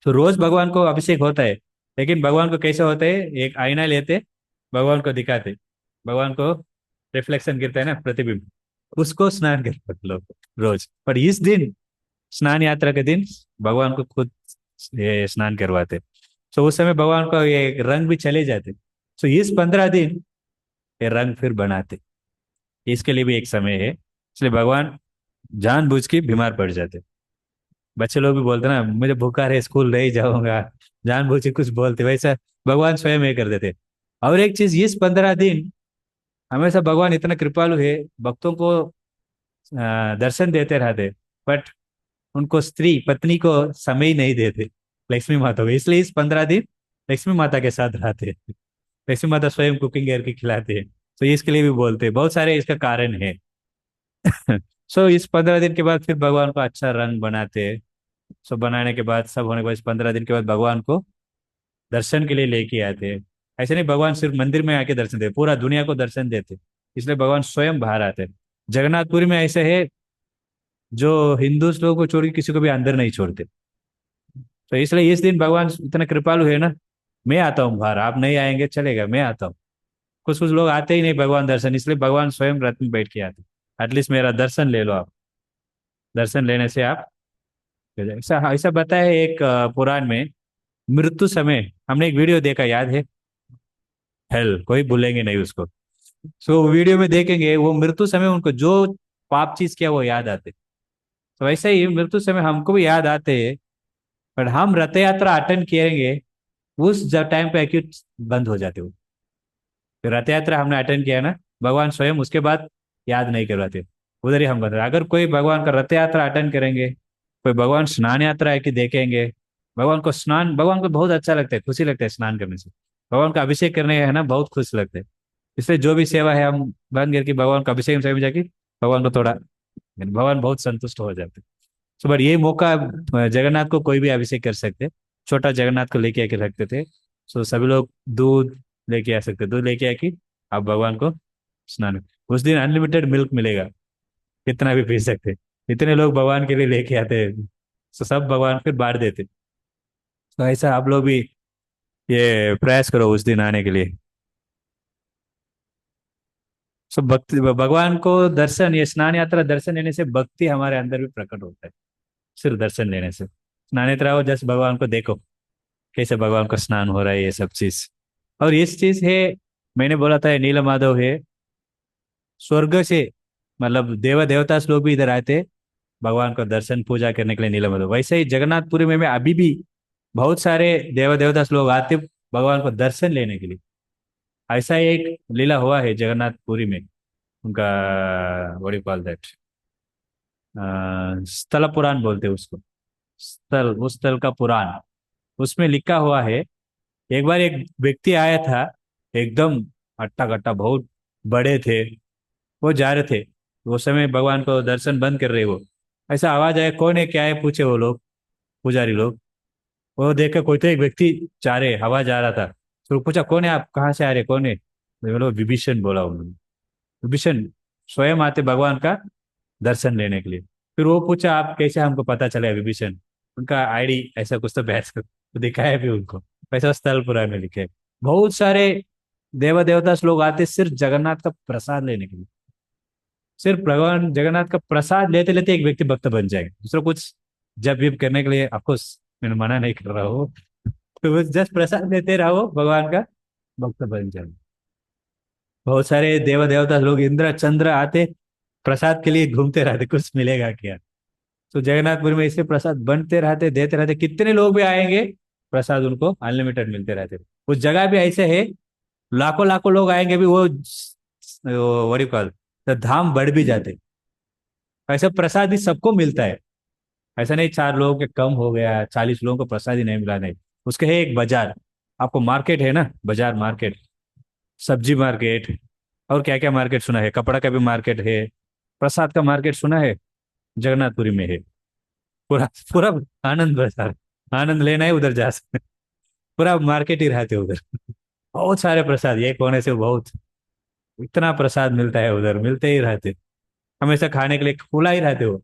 तो रोज भगवान को अभिषेक होता है, लेकिन भगवान को कैसे होता है, एक आईना लेते, भगवान को दिखाते, भगवान को रिफ्लेक्शन गिरता है ना, प्रतिबिंब, उसको स्नान करते लोग रोज। पर इस दिन स्नान यात्रा के दिन भगवान को खुद ये स्नान करवाते। तो उस समय भगवान का ये रंग भी चले जाते। तो इस 15 दिन ये रंग फिर बनाते, इसके लिए भी एक समय है, इसलिए भगवान जानबूझ के बीमार पड़ जाते। बच्चे लोग भी बोलते ना, मुझे बुखार है स्कूल नहीं जाऊंगा, जानबूझ के कुछ बोलते, वैसा भगवान स्वयं ये कर देते। और एक चीज, इस 15 दिन हमेशा भगवान इतना कृपालु है, भक्तों को दर्शन देते रहते, बट उनको स्त्री पत्नी को समय ही नहीं देते, लक्ष्मी माता को, इसलिए इस 15 दिन लक्ष्मी माता के साथ रहते हैं। लक्ष्मी माता स्वयं कुकिंग करके खिलाते हैं, तो इसके लिए भी बोलते हैं, बहुत सारे इसका कारण है। सो इस 15 दिन के बाद फिर भगवान को अच्छा रंग बनाते हैं। सो बनाने के बाद सब होने के बाद इस 15 दिन के बाद भगवान को दर्शन के लिए लेके आते हैं। ऐसे नहीं भगवान सिर्फ मंदिर में आके दर्शन देते, पूरा दुनिया को दर्शन देते, इसलिए भगवान स्वयं बाहर आते हैं। जगन्नाथपुरी में ऐसे है, जो हिंदू लोगों को छोड़ के किसी को भी अंदर नहीं छोड़ते। तो इसलिए इस दिन भगवान इतना कृपालु है ना, मैं आता हूँ बाहर, आप नहीं आएंगे चलेगा, मैं आता हूँ। कुछ कुछ लोग आते ही नहीं भगवान दर्शन, इसलिए भगवान स्वयं रथ में बैठ के आते, एटलीस्ट मेरा दर्शन ले लो आप, दर्शन लेने से आप, ऐसा ऐसा बताया है एक पुराण में, मृत्यु समय हमने एक वीडियो देखा, याद है, हेल कोई भूलेंगे नहीं उसको। सो वीडियो में देखेंगे वो मृत्यु समय उनको जो पाप चीज किया वो याद आते। तो वैसे ही मृत्यु समय हमको भी याद आते हैं, पर हम रथ यात्रा अटेंड करेंगे, उस जब टाइम पे एक्यूट बंद हो जाते हो। तो रथ यात्रा हमने अटेंड किया ना, भगवान स्वयं उसके बाद याद नहीं करवाते, उधर ही हम बंद रहे। अगर कोई भगवान का रथ यात्रा अटेंड करेंगे, कोई भगवान स्नान यात्रा है कि देखेंगे, भगवान को स्नान, भगवान को बहुत अच्छा लगता है, खुशी लगता है स्नान करने से, भगवान का अभिषेक करने है ना, बहुत खुश लगता है। इसलिए जो भी सेवा है हम बंद करके भगवान का अभिषेक में जाके भगवान को थोड़ा, भगवान बहुत संतुष्ट हो जाते। तो बट ये मौका जगन्नाथ को कोई भी अभिषेक कर सकते, छोटा जगन्नाथ को लेके आके रखते थे। सो सभी लोग दूध लेके आ सकते, दूध लेके आके आप भगवान को स्नान, उस दिन अनलिमिटेड मिल्क मिलेगा, कितना भी पी सकते। इतने लोग भगवान के लिए लेके आते हैं, तो सब भगवान फिर बांट देते। तो ऐसा आप लोग भी ये प्रयास करो उस दिन आने के लिए। सब भक्ति, भगवान को दर्शन, ये स्नान यात्रा दर्शन लेने से भक्ति हमारे अंदर भी प्रकट होता है। सिर्फ दर्शन लेने से, स्नान यात्रा हो जस्ट भगवान को देखो, कैसे भगवान का स्नान हो रहा है, ये सब चीज। और इस चीज है, मैंने बोला था ये नील माधव है, स्वर्ग से, मतलब देव देवता लोग भी इधर आए थे भगवान का दर्शन पूजा करने के लिए नील माधव। वैसे ही जगन्नाथपुरी में अभी भी बहुत सारे देव देवता लोग आते भगवान को दर्शन लेने के लिए। ऐसा ही एक लीला हुआ है जगन्नाथपुरी में, उनका व्हाट यू कॉल दैट, स्थल पुराण बोलते हैं उसको। स्थल, उस स्थल का पुराण, उसमें लिखा हुआ है, एक बार एक व्यक्ति आया था, एकदम हट्टा कट्टा, बहुत बड़े थे, वो जा रहे थे, वो समय भगवान को दर्शन बंद कर रहे वो। ऐसा आवाज आया, कौन है क्या है पूछे वो लोग, पुजारी लोग। वो देख कर कोई तो एक व्यक्ति जा रहे, आवाज आ रहा था, तो पूछा कौन है, आप कहाँ से आ रहे, कौन है, बोलो विभीषण, बोला उन्होंने। विभीषण स्वयं आते भगवान का दर्शन लेने के लिए। फिर वो पूछा आप कैसे हमको पता चला विभीषण, उनका आईडी ऐसा कुछ तो बहस कर, तो दिखाया भी उनको, वैसा स्थल पुराण में लिखे। बहुत सारे देव देवता लोग आते सिर्फ जगन्नाथ का प्रसाद लेने के लिए। सिर्फ भगवान जगन्नाथ का प्रसाद लेते लेते एक व्यक्ति भक्त बन जाएगा, दूसरा कुछ जब भी करने के लिए ऑफकोर्स मैं मना नहीं कर रहा हूँ। तो बस जस्ट प्रसाद लेते रहो, भगवान का भक्त बन जाओ। बहुत सारे देव देवता लोग इंद्र चंद्र आते प्रसाद के लिए घूमते रहते, कुछ मिलेगा क्या। तो जगन्नाथपुरी में इससे प्रसाद बनते रहते, देते रहते, कितने लोग भी आएंगे प्रसाद उनको अनलिमिटेड मिलते रहते। उस जगह भी ऐसे है, लाखों लाखों लोग आएंगे भी वो व्हाट यू कॉल, तो धाम बढ़ भी जाते। ऐसे प्रसाद ही सबको मिलता है। ऐसा नहीं 4 लोगों के कम हो गया, 40 लोगों को प्रसाद ही नहीं मिला, नहीं। उसके है एक बाजार, आपको मार्केट है ना, बाजार मार्केट, सब्जी मार्केट, और क्या क्या मार्केट सुना है, कपड़ा का भी मार्केट है, प्रसाद का मार्केट सुना है, जगन्नाथपुरी में है। पूरा पूरा आनंद बाजार, आनंद लेना है उधर जा सकते, पूरा मार्केट ही रहते उधर। बहुत सारे प्रसाद, एक कोने से बहुत, इतना प्रसाद मिलता है उधर, मिलते ही रहते, हमेशा खाने के लिए खुला ही रहते हो।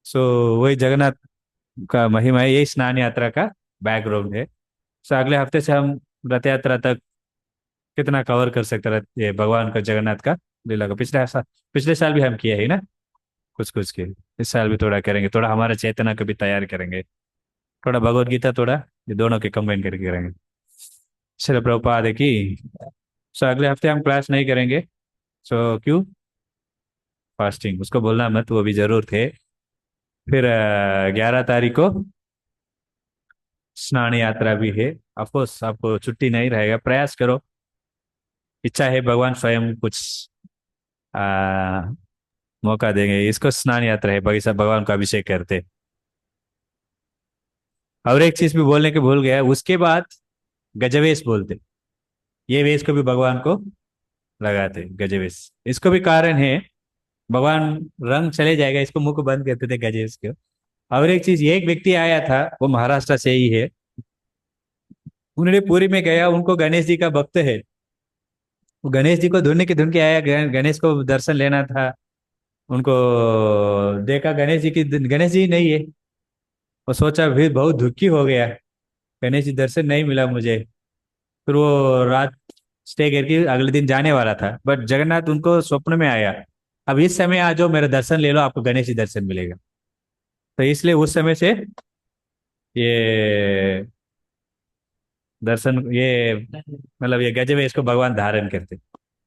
सो वही जगन्नाथ का महिमा है, यही स्नान यात्रा का बैकग्राउंड है। सो अगले हफ्ते से हम रथ यात्रा तक कितना कवर कर सकते हैं, ये भगवान का जगन्नाथ का लीला का। पिछले साल भी हम किए है ना, कुछ कुछ के। इस साल भी थोड़ा करेंगे, थोड़ा हमारा चेतना को भी तैयार करेंगे, थोड़ा भगवत गीता, थोड़ा ये दोनों के कंबाइन करके करेंगे। चलो प्रभुपाद है कि, सो अगले हफ्ते हम क्लास नहीं करेंगे। सो क्यों, फास्टिंग उसको बोलना मत, वो भी जरूर थे। फिर 11 तारीख को स्नान यात्रा भी है। अफकोर्स आपको छुट्टी नहीं रहेगा, प्रयास करो, इच्छा है भगवान स्वयं कुछ आ, मौका देंगे। इसको स्नान यात्रा है, भाई साहब भगवान का अभिषेक करते। और एक चीज भी बोलने के भूल गया, उसके बाद गजवेश बोलते, ये वेश को भी भगवान को लगाते गजवेश। इसको भी कारण है, भगवान रंग चले जाएगा, इसको मुंह को बंद करते थे गजवेश को। और एक चीज, ये एक व्यक्ति आया था, वो महाराष्ट्र से ही है, उन्होंने पुरी में गया, उनको गणेश जी का भक्त है, वो गणेश जी को ढूंढने की ढूंढ के आया, गणेश को दर्शन लेना था उनको। देखा गणेश जी की, गणेश जी नहीं है। वो सोचा, फिर बहुत दुखी हो गया, गणेश जी दर्शन नहीं मिला मुझे। फिर वो रात स्टे करके अगले दिन जाने वाला था, बट जगन्नाथ उनको स्वप्न में आया, अब इस समय आ जाओ, मेरा दर्शन ले लो, आपको गणेश जी दर्शन मिलेगा। तो इसलिए उस समय से ये दर्शन, ये मतलब ये गजवेश को भगवान धारण करते,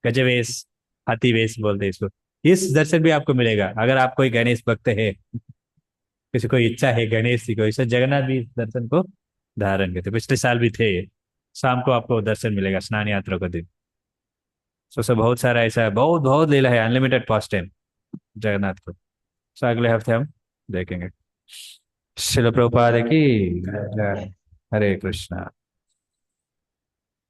गजवेश, हाथी वेश बोलते हैं इसको। इस दर्शन भी आपको मिलेगा अगर आप कोई गणेश भक्त है, किसी को इच्छा है गणेश जी को, इसे जगन्नाथ भी इस दर्शन को धारण करते, पिछले साल भी थे ये। शाम को आपको दर्शन मिलेगा स्नान यात्रा का दिन। सो बहुत सारा ऐसा है, बहुत बहुत लीला है, अनलिमिटेड पास टाइम जगन्नाथ को। सो अगले हफ्ते हम देखेंगे। शिल प्रभुपाद की जय। हरे कृष्णा।